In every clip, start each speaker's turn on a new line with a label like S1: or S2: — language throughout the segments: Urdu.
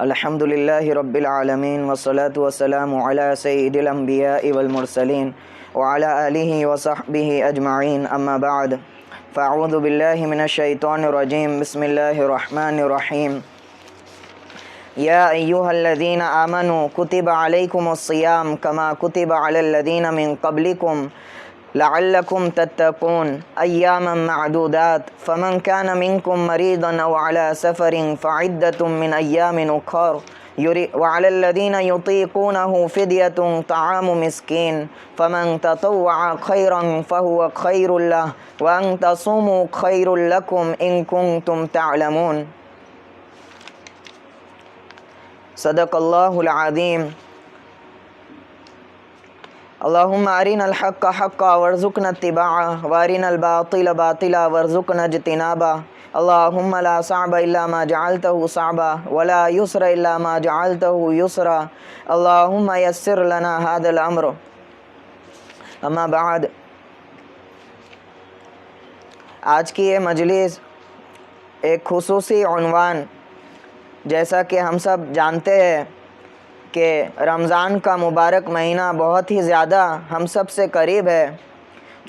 S1: الحمد لله رب العالمين والصلاة والسلام على سيد الأنبياء والمرسلين وعلى آله وصحبه أجمعين أما بعد فأعوذ بالله من الشيطان الرجيم بسم الله الرحمن الرحيم يا أيها الذين آمنوا كتب عليكم الصيام كما كتب على الذين من قبلكم لعلكم تتقون أياما معدودات فمن كان منكم مريضا أو على سفر فعدة من أيام أخر وعلى الذين يطيقونه فدية طعام مسكين فمن تطوع خيرا فهو خير له وأن تصوموا خير لكم إن كنتم تعلمون صدق الله العظيم اللهم أرنا الحق حقا وارزقنا اتباعه وأرنا الباطل باطلا وارزقنا اجتنابه اللهم لا صعب إلا ما جعلته صعبا ولا يسر إلا ما جعلته يسرا اللهم يسر لنا هذا الأمر أما بعد آج کی یہ مجلس ایک خصوصی عنوان، جیسا کہ ہم سب جانتے ہیں کہ رمضان کا مبارک مہینہ بہت ہی زیادہ ہم سب سے قریب ہے،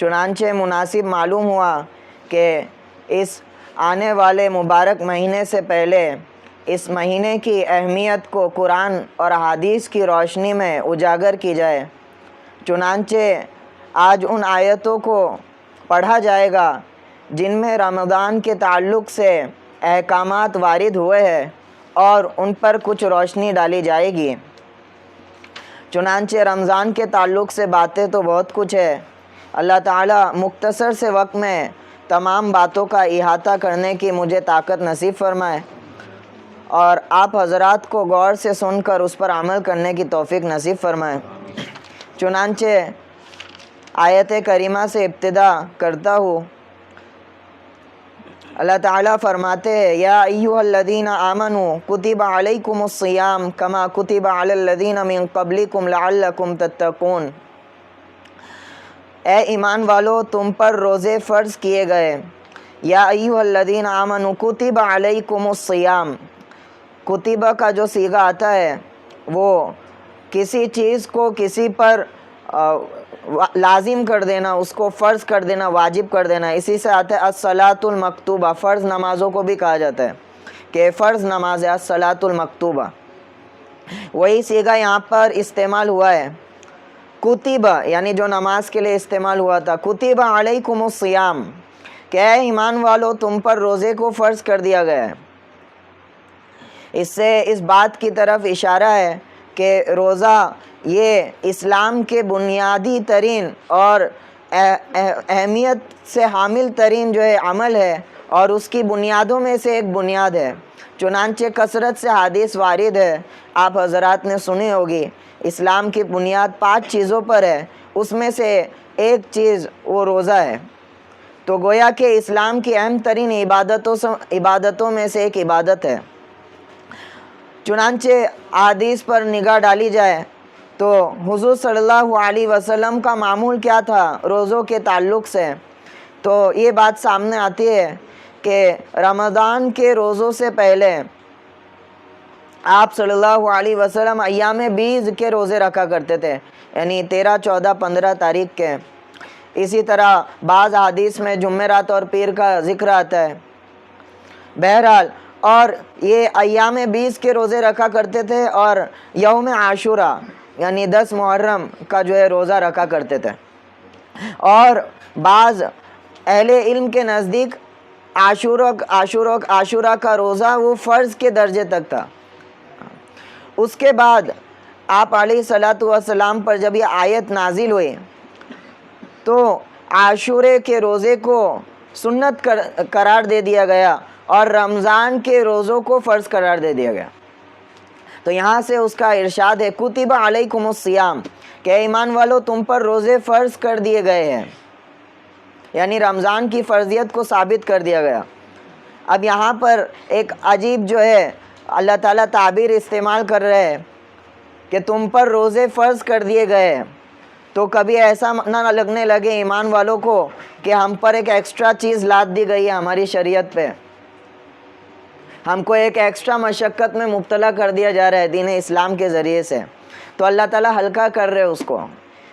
S1: چنانچہ مناسب معلوم ہوا کہ اس آنے والے مبارک مہینے سے پہلے اس مہینے کی اہمیت کو قرآن اور احادیث کی روشنی میں اجاگر کی جائے۔ چنانچہ آج ان آیتوں کو پڑھا جائے گا جن میں رمضان کے تعلق سے احکامات وارد ہوئے ہیں اور ان پر کچھ روشنی ڈالی جائے گی۔ چنانچہ رمضان کے تعلق سے باتیں تو بہت کچھ ہے، اللہ تعالیٰ مختصر سے وقت میں تمام باتوں کا احاطہ کرنے کی مجھے طاقت نصیب فرمائے اور آپ حضرات کو غور سے سن کر اس پر عمل کرنے کی توفیق نصیب فرمائے۔ چنانچہ آیت کریمہ سے ابتدا کرتا ہوں۔ اللہ تعالیٰ فرماتے ہیں یا ایھا الذین آمنوا کتب علیکم الصیام کما کتب علی الذین من قبلکم لعلکم تتقون، اے ایمان والو تم پر روزے فرض کیے گئے۔ یا ایھا الذین آمنوا کتب علیکم الصیام، کتبہ کا جو صیغہ آتا ہے وہ کسی چیز کو کسی پر لازم کر دینا، اس کو فرض کر دینا، واجب کر دینا، اسی سے آتا ہے الصلاۃ المکتوبہ، فرض نمازوں کو بھی کہا جاتا ہے کہ فرض نماز ہے الصلاۃ المکتوبہ، وہی صیغہ یہاں پر استعمال ہوا ہے۔ کتبہ یعنی جو نماز کے لیے استعمال ہوا تھا، کتب علیکم الصیام کہ اے ایمان والو تم پر روزے کو فرض کر دیا گیا ہے۔ اس سے اس بات کی طرف اشارہ ہے کہ روزہ یہ اسلام کے بنیادی ترین اور اہمیت سے حامل ترین جو ہے عمل ہے اور اس کی بنیادوں میں سے ایک بنیاد ہے۔ چنانچہ کثرت سے حدیث وارد ہے، آپ حضرات نے سنی ہوگی، اسلام کی بنیاد 5 چیزوں پر ہے، اس میں سے ایک چیز وہ روزہ ہے۔ تو گویا کہ اسلام کی اہم ترین عبادتوں میں سے ایک عبادت ہے۔ چنانچہ احادیث پر نگاہ ڈالی جائے تو حضور صلی اللہ علیہ وسلم کا معمول کیا تھا روزوں کے تعلق سے، تو یہ بات سامنے آتی ہے کہ رمضان کے روزوں سے پہلے آپ صلی اللہ علیہ وسلم ایام بیض کے روزے رکھا کرتے تھے، یعنی 13، 14، 15 تاریخ کے۔ اسی طرح بعض حدیث میں جمعرات اور پیر کا ذکر آتا ہے۔ بہرحال اور یہ ایام بیض کے روزے رکھا کرتے تھے اور یوم عاشورہ یعنی 10 محرم کا جو ہے روزہ رکھا کرتے تھے، اور بعض اہل علم کے نزدیک عاشورہ کا روزہ وہ فرض کے درجے تک تھا۔ اس کے بعد آپ علیہ الصلاۃ والسلام پر جب یہ آیت نازل ہوئی تو عاشورے کے روزے کو سنت قرار دے دیا گیا اور رمضان کے روزوں کو فرض قرار دے دیا گیا۔ تو یہاں سے اس کا ارشاد ہے کتب علیکم الصیام کہ ایمان والو تم پر روزے فرض کر دیے گئے ہیں، یعنی رمضان کی فرضیت کو ثابت کر دیا گیا۔ اب یہاں پر ایک عجیب جو ہے اللہ تعالیٰ تعبیر استعمال کر رہے ہیں کہ تم پر روزے فرض کر دیے گئے ہیں، تو کبھی ایسا نہ لگنے لگے ایمان والوں کو کہ ہم پر ایک ایکسٹرا چیز لاد دی گئی ہے ہماری شریعت پہ۔ ہم کو ایک ایکسٹرا مشقت میں مبتلا کر دیا جا رہا ہے دین اسلام کے ذریعے سے، تو اللہ تعالیٰ ہلکا کر رہے اس کو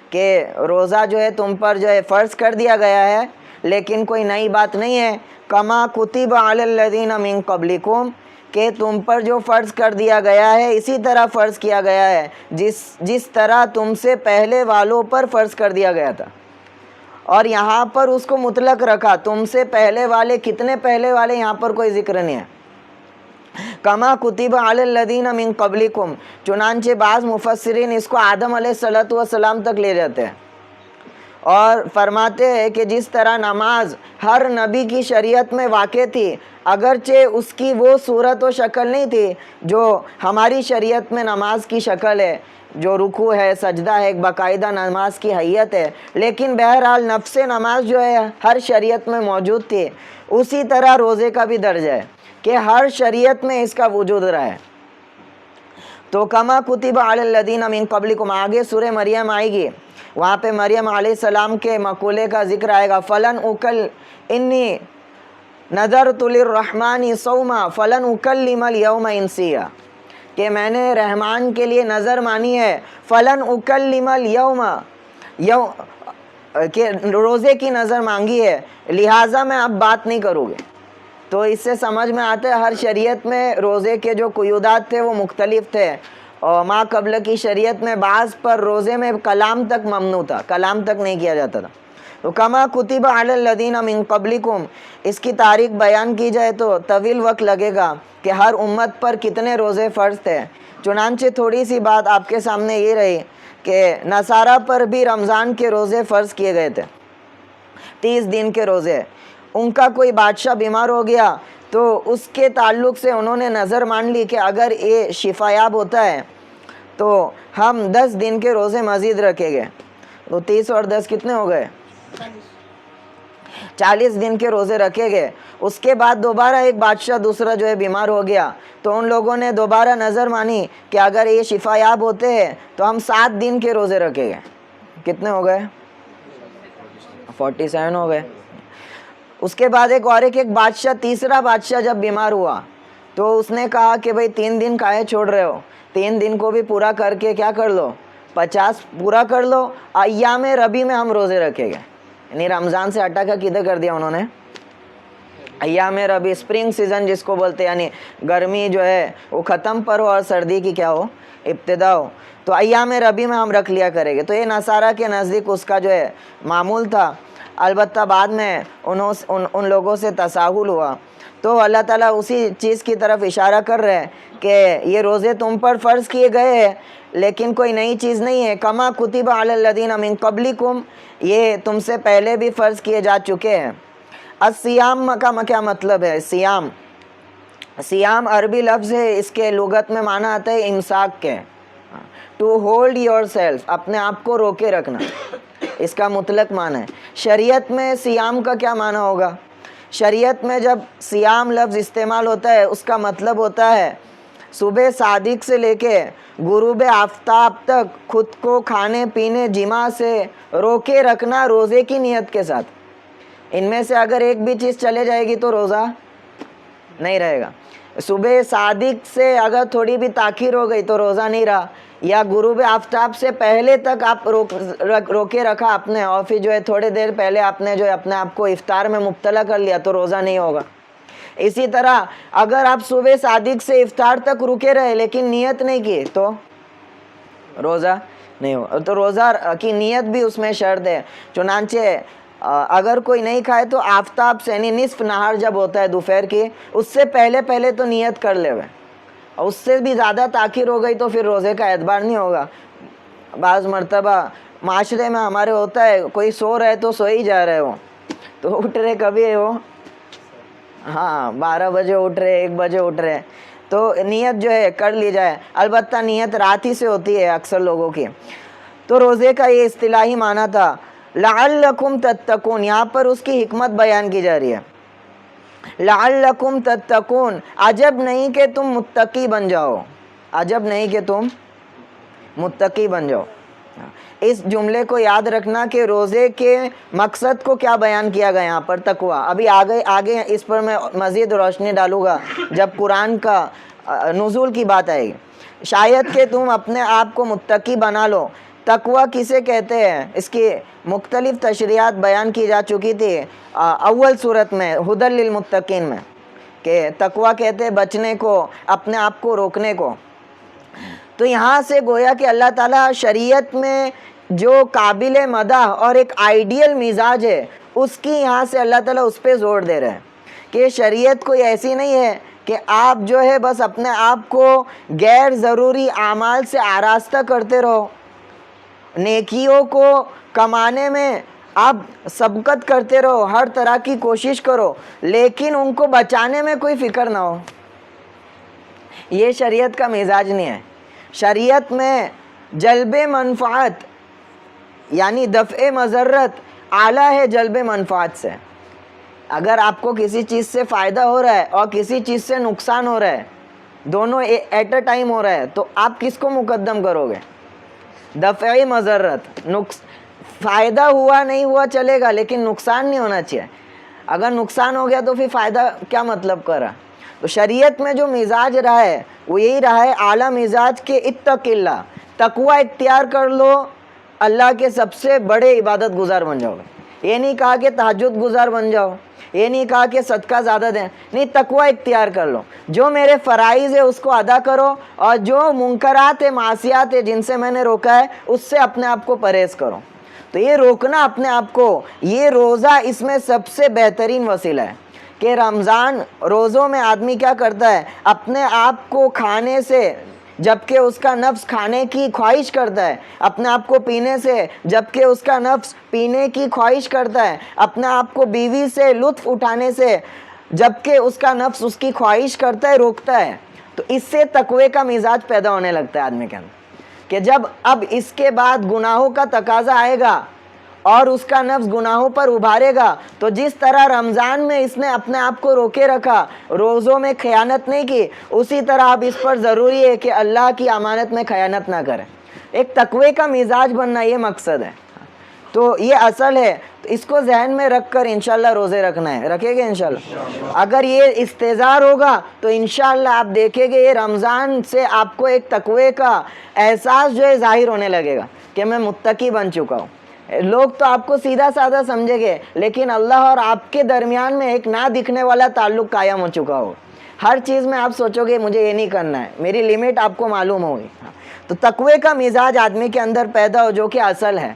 S1: کہ روزہ جو ہے تم پر جو ہے فرض کر دیا گیا ہے، لیکن کوئی نئی بات نہیں ہے۔ کما کتب علی الذین من قبلکم، کہ تم پر جو فرض کر دیا گیا ہے اسی طرح فرض کیا گیا ہے جس طرح تم سے پہلے والوں پر فرض کر دیا گیا تھا۔ اور یہاں پر اس کو مطلق رکھا، تم سے پہلے والے، کتنے پہلے والے یہاں پر کوئی ذکر نہیں ہے۔ کما کتب علی الذین من قبلکم، چنانچہ بعض مفسرین اس کو آدم علیہ السلام تک لے جاتے ہیں اور فرماتے ہیں کہ جس طرح نماز ہر نبی کی شریعت میں واقع تھی، اگرچہ اس کی وہ صورت و شکل نہیں تھی جو ہماری شریعت میں نماز کی شکل ہے، جو رکوع ہے، سجدہ ہے، ایک باقاعدہ نماز کی حیت ہے، لیکن بہرحال نفس نماز جو ہے ہر شریعت میں موجود تھی۔ اسی طرح روزے کا بھی درجہ ہے کہ ہر شریعت میں اس کا وجود رہا ہے۔ تو کما کتب علی الذین من قبلکم، آگے سورہ مریم آئے گی، وہاں پہ مریم علیہ السلام کے مقولے کا ذکر آئے گا، انی نذرت للرحمن صوما فلن اکلم اليوم انسیا، کہ میں نے رحمان کے لیے نظر مانی ہے، فلن اکلم اليوم، کہ روزے کی نظر مانگی ہے، لہٰذا میں اب بات نہیں کروں گی۔ تو اس سے سمجھ میں آتا ہے ہر شریعت میں روزے کے جو قیودات تھے وہ مختلف تھے، اور ما قبل کی شریعت میں بعض پر روزے میں کلام تک ممنوع تھا، کلام تک نہیں کیا جاتا تھا۔ تو کما کتب علی الذین من قبلکم، اس کی تاریخ بیان کی جائے تو طویل وقت لگے گا کہ ہر امت پر کتنے روزے فرض تھے۔ چنانچہ تھوڑی سی بات آپ کے سامنے یہ رہی کہ نصارہ پر بھی رمضان کے روزے فرض کیے گئے تھے، 30 دن کے روزے۔ ان کا کوئی بادشاہ بیمار ہو گیا تو اس کے تعلق سے انہوں نے نظر مان لی کہ اگر یہ شفا یاب ہوتا ہے تو ہم 10 دن کے روزے مزید رکھیں گے۔ تو 30 اور 10 کتنے ہو گئے؟ 40 دن کے روزے رکھے گئے۔ اس کے بعد دوبارہ ایک بادشاہ دوسرا جو ہے بیمار ہو گیا تو ان لوگوں نے دوبارہ نظر مانی کہ اگر یہ شفا یاب ہوتے ہیں تو ہم 7 دن کے روزے رکھیں گے۔ کتنے ہو گئے؟ 47 ہو گئے۔ اس کے بعد ایک بادشاہ، تیسرا بادشاہ جب بیمار ہوا تو اس نے کہا کہ بھئی 3 دن کاہے چھوڑ رہے ہو، 3 دن کو بھی پورا کر کے کیا کر لو، 50 پورا کر لو، ایام ربی میں ہم روزے رکھیں گے۔ یعنی رمضان سے ہٹا کر کدھر کر دیا انہوں نے؟ ایام ربی، اسپرنگ سیزن جس کو بولتے ہیں، یعنی گرمی جو ہے وہ ختم پر ہو اور سردی کی کیا ہو، ابتدا ہو، تو ایام ربی میں ہم رکھ لیا کریں گے۔ تو یہ نصارہ کے نزدیک اس کا جو ہے معمول تھا، البتہ بعد میں ان لوگوں سے تساہل ہوا۔ تو اللہ تعالیٰ اسی چیز کی طرف اشارہ کر رہے ہیں کہ یہ روزے تم پر فرض کیے گئے ہیں لیکن کوئی نئی چیز نہیں ہے۔ کما کتب علی الذین من قبلکم، یہ تم سے پہلے بھی فرض کیے جا چکے ہیں۔ الصیام کا کیا مطلب ہے؟ سیام عربی لفظ ہے، اس کے لغت میں معنی آتا ہے امساک کے، ٹو ہولڈ یور سیلف، اپنے آپ کو روکے رکھنا، اس کا مطلق معنی ہے۔ شریعت میں سیام کا کیا معنی ہوگا؟ شریعت میں جب سیام لفظ استعمال ہوتا ہے اس کا مطلب ہوتا ہے صبح صادق سے لے کے غروب آفتاب تک خود کو کھانے پینے جماع سے روکے رکھنا روزے کی نیت کے ساتھ۔ ان میں سے اگر ایک بھی چیز چلے جائے گی تو روزہ نہیں رہے گا۔ صبح صادق سے اگر تھوڑی بھی تاخیر ہو گئی تو روزہ نہیں رہا، یا غروب آفتاب سے پہلے تک آپ روکے رکھا آپ نے، اور پھر جو ہے تھوڑے دیر پہلے آپ نے جو ہے اپنے آپ کو افطار میں مبتلا کر لیا تو روزہ نہیں ہوگا۔ اسی طرح اگر آپ صبح صادق سے افطار تک رکے رہے لیکن نیت نہیں کی تو روزہ نہیں ہوگا۔ تو روزہ کی نیت بھی اس میں شرط ہے۔ چنانچہ اگر کوئی نہیں کھائے تو آفتاب سے، یعنی نصف نہار جب ہوتا ہے دوپہر کی، اس سے پہلے تو نیت کر لے ہوئے، اور اس سے بھی زیادہ تاخیر ہو گئی تو پھر روزے کا اعتبار نہیں ہوگا۔ بعض مرتبہ معاشرے میں ہمارے ہوتا ہے کوئی سو رہے تو سو ہی جا رہے ہو، تو اٹھ رہے کبھی ہو، ہاں 12 بجے اٹھ رہے، 1 بجے اٹھ رہے، تو نیت جو ہے کر لی جائے۔ البتہ نیت رات ہی سے ہوتی ہے اکثر لوگوں کی۔ تو روزے کا یہ اصطلاحی معنی تھا لعلکم تتقون، یہاں پر اس کی حکمت بیان کی جا رہی ہے۔ لعلکم تتقون، عجب نہیں کہ تم متقی بن جاؤ، عجب نہیں کہ تم متقی بن جاؤ۔ اس جملے کو یاد رکھنا کہ روزے کے مقصد کو کیا بیان کیا گیا یہاں پر؟ تقوی. ابھی آگے اس پر میں مزید روشنی ڈالوں گا جب قرآن کا نزول کی بات آئے گی. شاید کہ تم اپنے آپ کو متقی بنا لو. تقوی کسے کہتے ہیں اس کی مختلف تشریحات بیان کی جا چکی تھی اول صورت میں ہدی للمتقین میں، کہ تقوی کہتے ہیں بچنے کو، اپنے آپ کو روکنے کو. تو یہاں سے گویا کہ اللہ تعالیٰ شریعت میں جو قابل مدح اور ایک آئیڈیل مزاج ہے اس کی یہاں سے اللہ تعالیٰ اس پہ زور دے رہے ہیں کہ شریعت کوئی ایسی نہیں ہے کہ آپ جو ہے بس اپنے آپ کو غیر ضروری اعمال سے آراستہ کرتے رہو، نیکیوں کو کمانے میں آپ سبقت کرتے رہو، ہر طرح کی کوشش کرو، لیکن ان کو بچانے میں کوئی فکر نہ ہو. یہ شریعت کا مزاج نہیں ہے. شریعت میں جلب منفعت یعنی دفع مضرت اعلیٰ ہے جلب منفعت سے. اگر آپ کو کسی چیز سے فائدہ ہو رہا ہے اور کسی چیز سے نقصان ہو رہا ہے، دونوں ایٹ اے ٹائم ہو رہا ہے، تو آپ کس کو مقدم کرو گے؟ دفع مضرت. فائدہ ہوا نہیں ہوا چلے گا لیکن نقصان نہیں ہونا چاہیے. اگر نقصان ہو گیا تو پھر فائدہ کیا مطلب کر رہا؟ تو شریعت میں جو مزاج رہا ہے وہ یہی رہا ہے اعلیٰ مزاج کے اتق اللہ، تقوی اختیار کر لو، اللہ کے سب سے بڑے عبادت گزار بن جاؤ گے. یہ نہیں کہا کہ تہجد گزار بن جاؤ، یہ نہیں کہا کہ صدقہ زیادہ دیں، نہیں، تقوی اختیار کر لو. جو میرے فرائض ہے اس کو ادا کرو، اور جو منکرات ہے، معصیات ہے جن سے میں نے روکا ہے اس سے اپنے آپ کو پرہیز کرو. تو یہ روکنا اپنے آپ کو، یہ روزہ اس میں سب سے بہترین وسیلہ ہے. کہ رمضان روزوں میں آدمی کیا کرتا ہے؟ اپنے آپ کو کھانے سے جبکہ اس کا نفس کھانے کی خواہش کرتا ہے، اپنے آپ کو پینے سے جبکہ اس کا نفس پینے کی خواہش کرتا ہے، اپنے آپ کو بیوی سے لطف اٹھانے سے جبکہ اس کا نفس اس کی خواہش کرتا ہے، روکتا ہے. تو اس سے تقوی کا مزاج پیدا ہونے لگتا ہے آدمی کے اندر کہ جب اب اس کے بعد گناہوں کا تقاضا آئے گا اور اس کا نفس گناہوں پر ابھارے گا، تو جس طرح رمضان میں اس نے اپنے آپ کو روکے رکھا، روزوں میں خیانت نہیں کی، اسی طرح اب اس پر ضروری ہے کہ اللہ کی امانت میں خیانت نہ کرے. ایک تقوی کا مزاج بننا یہ مقصد ہے. تو یہ اصل ہے. تو اس کو ذہن میں رکھ کر انشاءاللہ روزے رکھنا ہے. رکھیں گے انشاءاللہ؟ اگر یہ استحضار ہوگا تو انشاءاللہ آپ دیکھیں گے یہ رمضان سے آپ کو ایک تقوی کا احساس جو ہے ظاہر ہونے لگے گا کہ میں متقی بن چکا ہوں. لوگ تو آپ کو سیدھا سادہ سمجھیں گے لیکن اللہ اور آپ کے درمیان میں ایک نہ دکھنے والا تعلق قائم ہو چکا ہو. ہر چیز میں آپ سوچو گے مجھے یہ نہیں کرنا ہے، میری لیمٹ آپ کو معلوم ہوگی. تو تقوی کا مزاج آدمی کے اندر پیدا ہو جو کہ اصل ہے.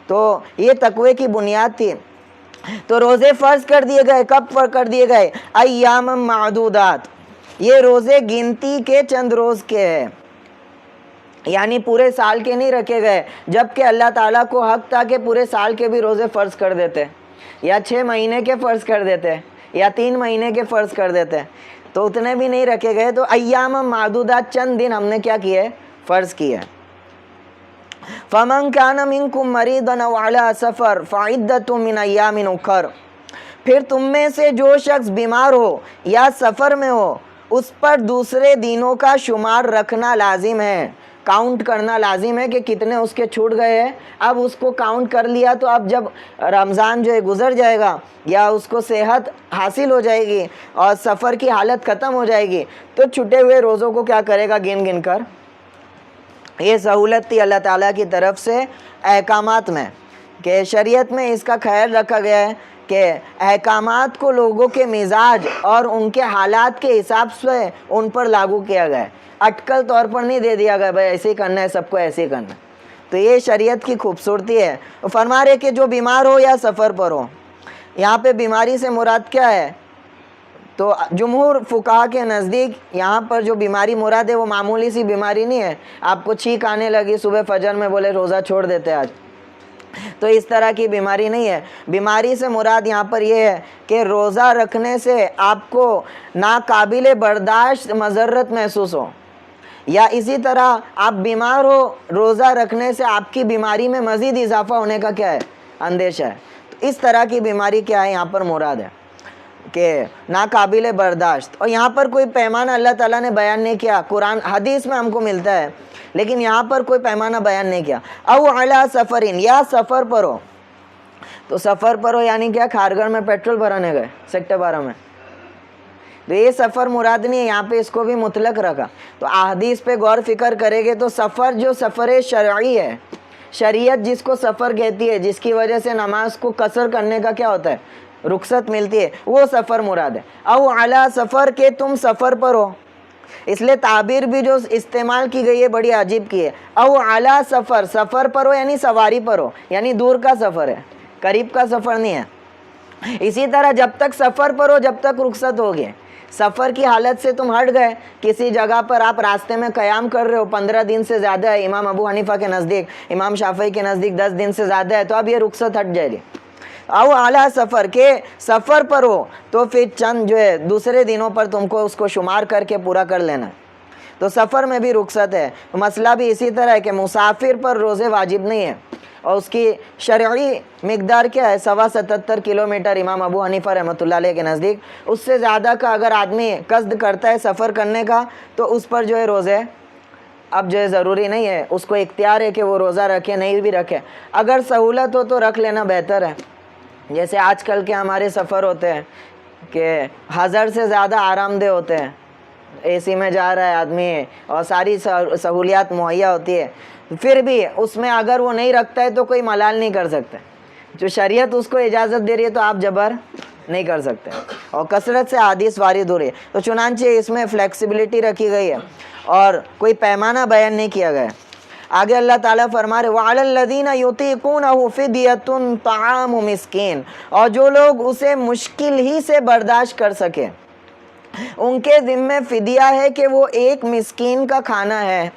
S1: تو یہ تقوی کی بنیاد تھی. تو روزے فرض کر دیے گئے. کب فرض کر دیے گئے؟ ایام معدودات. یہ روزے گنتی کے چند روز کے ہیں، یعنی پورے سال کے نہیں رکھے گئے، جبکہ اللہ تعالیٰ کو حق تھا کہ پورے سال کے بھی روزے فرض کر دیتے، یا 6 مہینے کے فرض کر دیتے، یا 3 مہینے کے فرض کر دیتے. تو اتنے بھی نہیں رکھے گئے. تو ایام معدودات، چند دن ہم نے کیا کیے؟ فرض کیے. فَمَنْ كَانَ مِنْكُمْ مَرِيضًا أَوْ عَلَىٰ سَفَرٍ فَعِدَّةٌ مِّنْ أَيَّامٍ أُخَرَ. پھر تم میں سے جو شخص بیمار ہو یا سفر میں ہو اس پر دوسرے دنوں کا شمار رکھنا لازم ہے، کاؤنٹ کرنا لازم ہے کہ کتنے اس کے چھوٹ گئے ہیں. اب اس کو کاؤنٹ کر لیا تو اب جب رمضان جو ہے گزر جائے گا یا اس کو صحت حاصل ہو جائے گی اور سفر کی حالت ختم ہو جائے گی تو چھٹے ہوئے روزوں کو کیا کرے گا؟ گن گن کر. یہ سہولت تھی اللہ تعالیٰ کی طرف سے احکامات میں، کہ شریعت میں اس کا خیال رکھا گیا ہے کہ احکامات کو لوگوں کے مزاج اور ان کے حالات کے حساب سے ان پر لاگو کیا گیا ہے. اٹکل طور پر نہیں دے دیا گیا بھائی ایسے ہی کرنا ہے، سب کو ایسے ہی کرنا ہے. تو یہ شریعت کی خوبصورتی ہے. فرما رہے کہ جو بیمار ہو یا سفر پر ہو. یہاں پہ بیماری سے مراد کیا ہے؟ تو جمہور فقہا کے نزدیک یہاں پر جو بیماری مراد ہے وہ معمولی سی بیماری نہیں ہے. آپ کو چھینک آنے لگی صبح فجر میں، بولے روزہ چھوڑ دیتے آج، تو اس طرح کی بیماری نہیں ہے. بیماری سے مراد یہاں پر یہ ہے کہ روزہ رکھنے سے آپ کو ناقابل برداشت مضرت محسوس ہو، یا اسی طرح آپ بیمار ہو، روزہ رکھنے سے آپ کی بیماری میں مزید اضافہ ہونے کا کیا ہے؟ اندیشہ ہے. تو اس طرح کی بیماری کیا ہے یہاں پر مراد ہے. کہ ناقابل برداشت. اور یہاں پر کوئی پیمانہ اللہ تعالیٰ نے بیان نہیں کیا. قرآن حدیث میں ہم کو ملتا ہے لیکن یہاں پر کوئی پیمانہ بیان نہیں کیا. او علی سفرین، یا سفر پر ہو. تو سفر پر ہو یعنی کیا؟ کھارگھر میں پیٹرول بھرانے گئے سیکٹر 12 میں. تو یہ سفر مراد نہیں ہے، یہاں پہ اس کو بھی مطلق رکھا. تو احادیث پہ غور فکر کرے گے تو سفر جو سفر شرعی ہے، شریعت جس کو سفر کہتی ہے، جس کی وجہ سے نماز کو قصر کرنے کا کیا ہوتا ہے؟ رخصت ملتی ہے، وہ سفر مراد ہے. او علی سفر، کہ تم سفر پر ہو. اس لیے تعبیر بھی جو استعمال کی گئی ہے بڑی عجیب کی ہے. او علی سفر، سفر پر ہو یعنی سواری پر ہو، یعنی دور کا سفر ہے، قریب کا سفر نہیں ہے. اسی طرح جب تک سفر پر ہو جب تک رخصت ہوگی. سفر کی حالت سے تم ہٹ گئے، کسی جگہ پر آپ راستے میں قیام کر رہے ہو، 15 دن سے زیادہ ہے، امام ابو حنیفہ کے نزدیک، امام شافعی کے نزدیک 10 دن سے زیادہ ہے، تو اب یہ رخصت ہٹ جائے گی. او اعلیٰ سفر، کے سفر پر ہو تو پھر چند جو ہے دوسرے دنوں پر تم کو اس کو شمار کر کے پورا کر لینا ہے. تو سفر میں بھی رخصت ہے. مسئلہ بھی اسی طرح ہے کہ مسافر پر روزے واجب نہیں ہے، اور اس کی شرعی مقدار کیا ہے؟ 77 کلومیٹر امام ابو حنیفہ رحمۃ اللہ علیہ کے نزدیک. اس سے زیادہ کا اگر آدمی قصد کرتا ہے سفر کرنے کا تو اس پر جو ہے روزے اب جو ہے ضروری نہیں ہے، اس کو اختیار ہے کہ وہ روزہ رکھے نہیں بھی رکھے. اگر سہولت ہو تو رکھ لینا بہتر ہے. جیسے آج کل کے ہمارے سفر ہوتے ہیں کہ 1000 سے زیادہ آرام دہ ہوتے ہیں، اے سی میں جا رہا ہے آدمی اور ساری سہولیات مہیا ہوتی ہے، پھر بھی اس میں اگر وہ نہیں رکھتا ہے تو کوئی ملال نہیں کر سکتا. جو شریعت اس کو اجازت دے رہی ہے تو آپ جبر نہیں کر سکتے، اور کثرت سے حدیث وارد ہو رہی ہے. تو چنانچہ اس میں فلیکسیبلٹی رکھی گئی ہے اور کوئی پیمانہ بیان نہیں کیا گیا ہے. آگے اللہ تعالیٰ فرما رہے وَعَلَى الَّذِينَ يُطِيقُونَهُ فِدْيَةٌ طَعَامُ مِسْكِينٍ، اور جو لوگ اسے مشکل ہی سے برداشت کر سکے ان کے ذمے فدیہ ہے کہ وہ ایک مسکین کا کھانا ہے.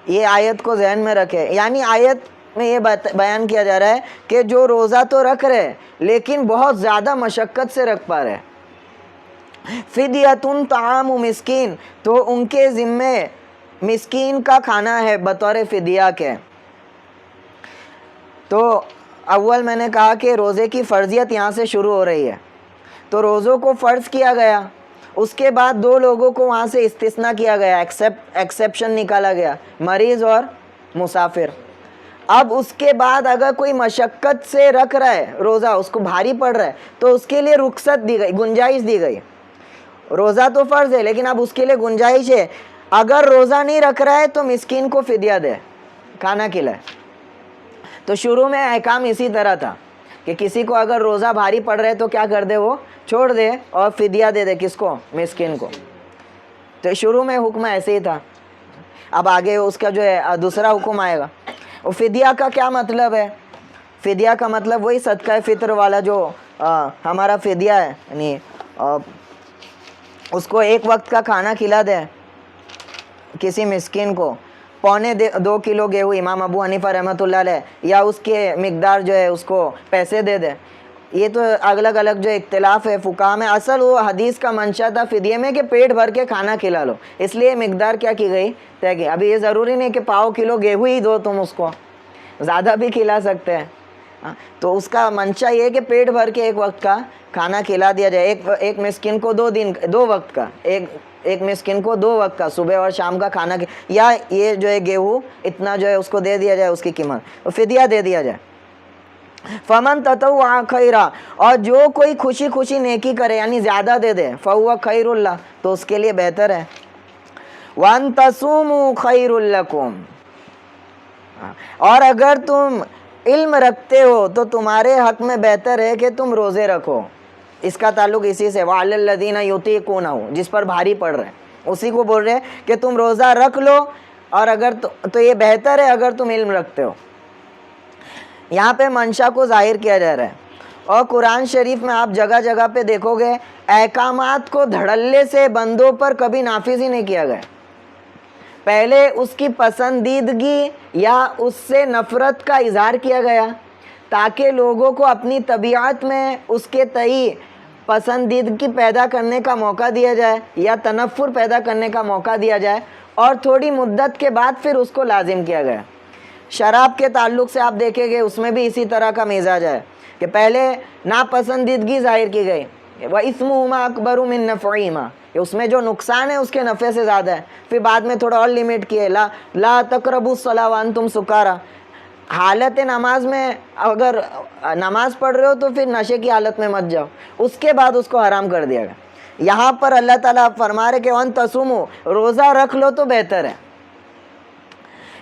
S1: یہ آیت کو ذہن میں رکھے. یعنی آیت میں یہ بیان کیا جا رہا ہے کہ جو روزہ تو رکھ رہے لیکن بہت زیادہ مشقت سے رکھ پا رہے، فدیۃ طعام مسکین، تو ان کے ذمے مسکین کا کھانا ہے بطور فدیہ کے. تو اول میں نے کہا کہ روزے کی فرضیت یہاں سے شروع ہو رہی ہے. تو روزوں کو فرض کیا گیا، اس کے بعد 2 لوگوں کو وہاں سے استثناء کیا گیا، ایکسیپشن نکالا گیا، مریض اور مسافر. اب اس کے بعد اگر کوئی مشقت سے رکھ رہا ہے روزہ، اس کو بھاری پڑ رہا ہے، تو اس کے لیے رخصت دی گئی، گنجائش دی گئی. روزہ تو فرض ہے لیکن اب اس کے لیے گنجائش ہے، اگر روزہ نہیں رکھ رہا ہے تو مسکین کو فدیہ دے، کھانا کھلائے. تو شروع میں احکام اسی طرح تھا کہ کسی کو اگر روزہ بھاری پڑ رہا ہے تو کیا کر دے، وہ چھوڑ دے اور فدیہ دے دے. کس کو؟ مسکین کو. تو شروع میں حکم ایسے ہی تھا. اب آگے اس کا جو ہے دوسرا حکم آئے گا. اور فدیہ کا کیا مطلب ہے؟ فدیہ کا مطلب وہی صدقہ فطر والا جو ہمارا فدیہ ہے، یعنی اس کو ایک وقت کا کھانا کھلا دے کسی مسکین کو، 1.25 کلو گیہوں امام ابو حنیفہ رحمۃ اللہ علیہ، یا اس کے مقدار جو ہے اس کو پیسے دے دے. یہ تو الگ الگ جو اختلاف ہے فقہا میں. اصل وہ حدیث کا منشا تھا فدیے میں کہ پیٹ بھر کے کھانا کھلا لو، اس لیے مقدار کیا کی گئی؟ طے کی. ابھی یہ ضروری نہیں کہ 1.25 کلو گیہوں ہی دو، تم اس کو زیادہ بھی کھلا سکتے ہیں. تو اس کا منشا یہ ہے کہ پیٹ بھر کے ایک وقت کا کھانا کھلا دیا جائے. ایک مسکین کو 2 وقت کا، ایک مسکین کو 2 وقت کا، صبح اور شام کا کھانا، یا یہ جو ہے گیہوں اتنا جو ہے اس کو دے دیا جائے، اس کی قیمت فدیہ دے دیا جائے. فمن تطوع خیرا، اور جو کوئی خوشی خوشی نیکی کرے یعنی زیادہ دے دے، فہو خیر اللہ، تو اس کے لیے بہتر ہے. وان تصوموا خیر لکم، اور اگر تم علم رکھتے ہو تو تمہارے حق میں بہتر ہے کہ تم روزے رکھو. اس کا تعلق اسی سے وعلی الذین یطیقونہ، جس پر بھاری پڑ رہے ہیں اسی کو بول رہے ہیں کہ تم روزہ رکھ لو، اور اگر تو یہ بہتر ہے اگر تم علم رکھتے ہو. یہاں پہ منشا کو ظاہر کیا جا رہا ہے. اور قرآن شریف میں آپ جگہ جگہ پہ دیکھو گے احکامات کو دھڑلے سے بندوں پر کبھی نافذ ہی نہیں کیا گیا. پہلے اس کی پسندیدگی یا اس سے نفرت کا اظہار کیا گیا تاکہ لوگوں کو اپنی طبیعت میں اس کے تئیں پسندیدگی پیدا کرنے کا موقع دیا جائے یا تنفر پیدا کرنے کا موقع دیا جائے، اور تھوڑی مدت کے بعد پھر اس کو لازم کیا گیا. شراب کے تعلق سے آپ دیکھیں گے اس میں بھی اسی طرح کا مزاج ہے کہ پہلے ناپسندیدگی ظاہر کی گئی وَإِثْمُهُمَا أَكْبَرُ مِن نَفْعِهِمَا، اس میں جو نقصان ہے اس کے نفع سے زیادہ ہے. پھر بعد میں تھوڑا اور لیمٹ کیے، لا تقربوا الصلاة وانتم سکارا. حالت نماز میں اگر نماز پڑھ رہے ہو تو پھر نشے کی حالت میں مت جاؤ، اس کے بعد اس کو حرام کر دیا گیا. یہاں پر اللہ تعالیٰ فرما رہے کہ وَأَن تَصُومُوا، روزہ رکھ لو تو بہتر ہے،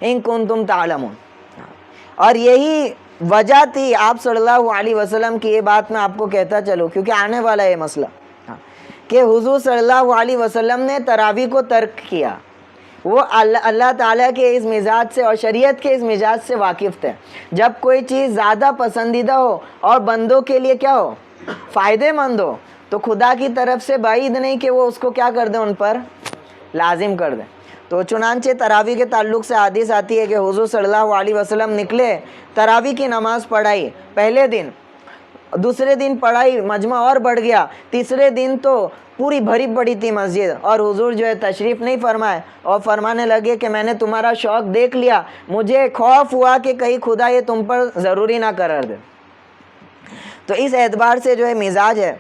S1: اِن كُنتُم تعلمون. اور یہی وجہ تھی آپ صلی اللہ علیہ وسلم کی. یہ بات میں آپ کو کہتا چلوں کیونکہ آنے والا ہے یہ مسئلہ، کہ حضور صلی اللہ علیہ وسلم نے تراویح کو ترک کیا. وہ اللہ تعالیٰ کے اس مزاج سے اور شریعت کے اس مزاج سے واقف تھے. جب کوئی چیز زیادہ پسندیدہ ہو اور بندوں کے لیے کیا ہو، فائدے مند ہو، تو خدا کی طرف سے بعید نہیں کہ وہ اس کو کیا کر دیں، ان پر لازم کر دیں. تو چنانچہ تراویح کے تعلق سے حدیث آتی ہے کہ حضور صلی اللہ علیہ وسلم نکلے، تراویح کی نماز پڑھائی پہلے دن، دوسرے دن پڑھائی، مجمع اور بڑھ گیا، تیسرے دن تو پوری بھری پڑی تھی مسجد. اور حضور جو ہے تشریف نہیں فرمائے اور فرمانے لگے کہ میں نے تمہارا شوق دیکھ لیا، مجھے خوف ہوا کہ کہیں خدا یہ تم پر ضروری نہ قرار دے. تو اس اعتبار سے جو ہے مزاج ہے.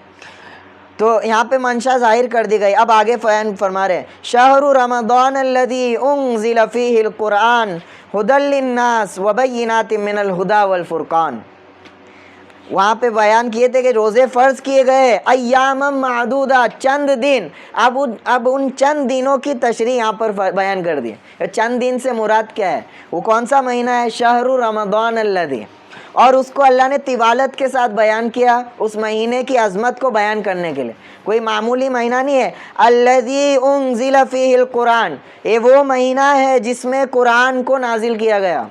S1: تو یہاں پہ منشا ظاہر کر دی گئی. اب آگے فرما رہے شہر رمضان الذی انزل فیہ القرآن ھدی للناس وبینات من الہدی والفرقان. وہاں پہ بیان کیے تھے کہ روزے فرض کیے گئے ایام معدودہ، چند دن. اب ان چند دنوں کی تشریح یہاں پر بیان کر دی. چند دن سے مراد کیا ہے، وہ کون سا مہینہ ہے، شہر رمضان الذی. اور اس کو اللہ نے طوالت کے ساتھ بیان کیا، اس مہینے کی عظمت کو بیان کرنے کے لیے. کوئی معمولی مہینہ نہیں ہے. الذی انزل فیہ القرآن، یہ وہ مہینہ ہے جس میں قرآن کو نازل کیا گیا.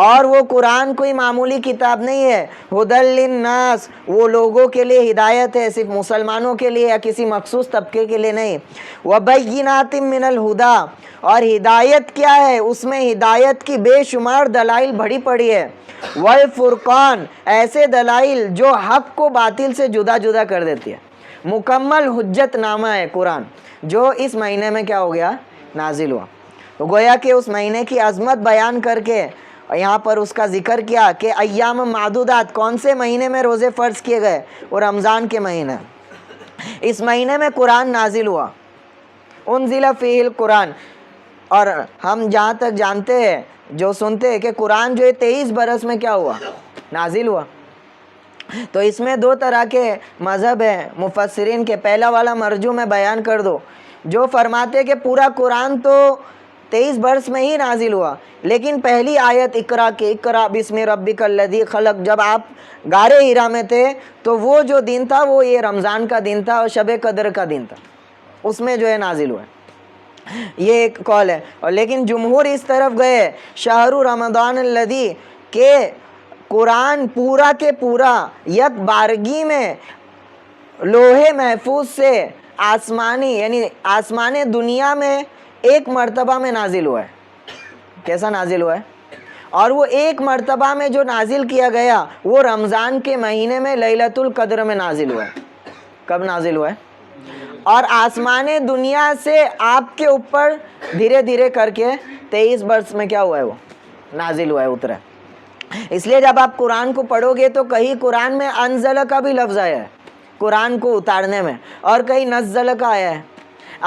S1: اور وہ قرآن کوئی معمولی کتاب نہیں ہے. ھدی للناس، وہ لوگوں کے لیے ہدایت ہے، صرف مسلمانوں کے لیے یا کسی مخصوص طبقے کے لیے نہیں. وبینات من الہدی، اور ہدایت کیا ہے، اس میں ہدایت کی بے شمار دلائل بھری پڑی ہے. والفرقان، ایسے دلائل جو حق کو باطل سے جدا جدا کر دیتی ہے. مکمل حجت نامہ ہے قرآن، جو اس مہینے میں کیا ہو گیا، نازل ہوا. تو گویا کہ اس مہینے کی عظمت بیان کر کے یہاں پر اس کا ذکر کیا کہ ایام معدودات، کون سے مہینے میں روزے فرض کیے گئے، وہ رمضان کے مہینے. اس مہینے میں قرآن نازل ہوا، انزل فیہ القرآن. اور ہم جہاں تک جانتے ہیں، جو سنتے ہیں کہ قرآن جو ہے 23 برس میں کیا ہوا، نازل ہوا. تو اس میں دو طرح کے مذہب ہیں مفسرین کے. پہلا والا مرجو میں بیان کر دو، جو فرماتے کہ پورا قرآن تو 23 برس میں ہی نازل ہوا، لیکن پہلی آیت اقرا کی، اقرا بسم ربک الذی خلق، جب آپ غار ہیرا میں تھے تو وہ جو دن تھا وہ یہ رمضان کا دن تھا اور شب قدر کا دن تھا، اس میں جو ہے نازل ہوا. یہ ایک قول ہے. اور لیکن جمہور اس طرف گئے شہر رمضان الذی، کہ قرآن پورا کے پورا یک بارگی میں لوح محفوظ سے آسمانی، یعنی آسمان دنیا میں ایک مرتبہ میں نازل ہوا ہے. کیسا نازل ہوا ہے؟ اور وہ ایک مرتبہ میں جو نازل کیا گیا وہ رمضان کے مہینے میں لیلۃ القدر میں نازل ہوا ہے. کب نازل ہوا ہے؟ اور آسمان دنیا سے آپ کے اوپر دھیرے دھیرے کر کے 23 برس میں کیا ہوا ہے، وہ نازل ہوا ہے، اترا ہے. اس لیے جب آپ قرآن کو پڑھو گے تو کہیں قرآن میں انزل کا بھی لفظ آیا ہے قرآن کو اتارنے میں، اور کہیں نزل کا آیا ہے.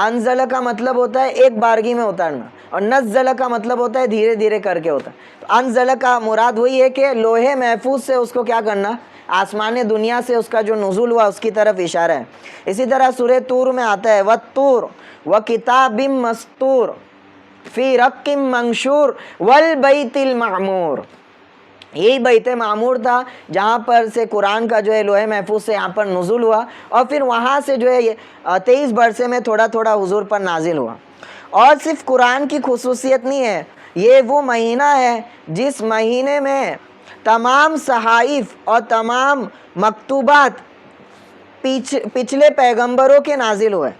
S1: انزل کا مطلب ہوتا ہے ایک بارگی میں اتارنا، اور نزل کا مطلب ہوتا ہے دھیرے دھیرے کر کے ہوتا ہے. تو انزل کا مراد وہی ہے کہ لوح محفوظ سے اس کو کیا کرنا، آسمان دنیا سے اس کا جو نزول ہوا اس کی طرف اشارہ ہے. اسی طرح سورہ طور میں آتا ہے وَالطُّورِ وَكِتَابٍ مَّسْطُورٍ فِي رَقٍّ مَّنشُورٍ وَالْبَيْتِ الْمَعْمُورِ. یہی بیت معمور تھا جہاں پر سے قرآن کا جو ہے لوح محفوظ سے یہاں پر نزول ہوا، اور پھر وہاں سے جو ہے 23 برسے میں تھوڑا تھوڑا حضور پر نازل ہوا. اور صرف قرآن کی خصوصیت نہیں ہے، یہ وہ مہینہ ہے جس مہینے میں تمام صحائف اور تمام مکتوبات پچھلے پیغمبروں کے نازل ہوئے.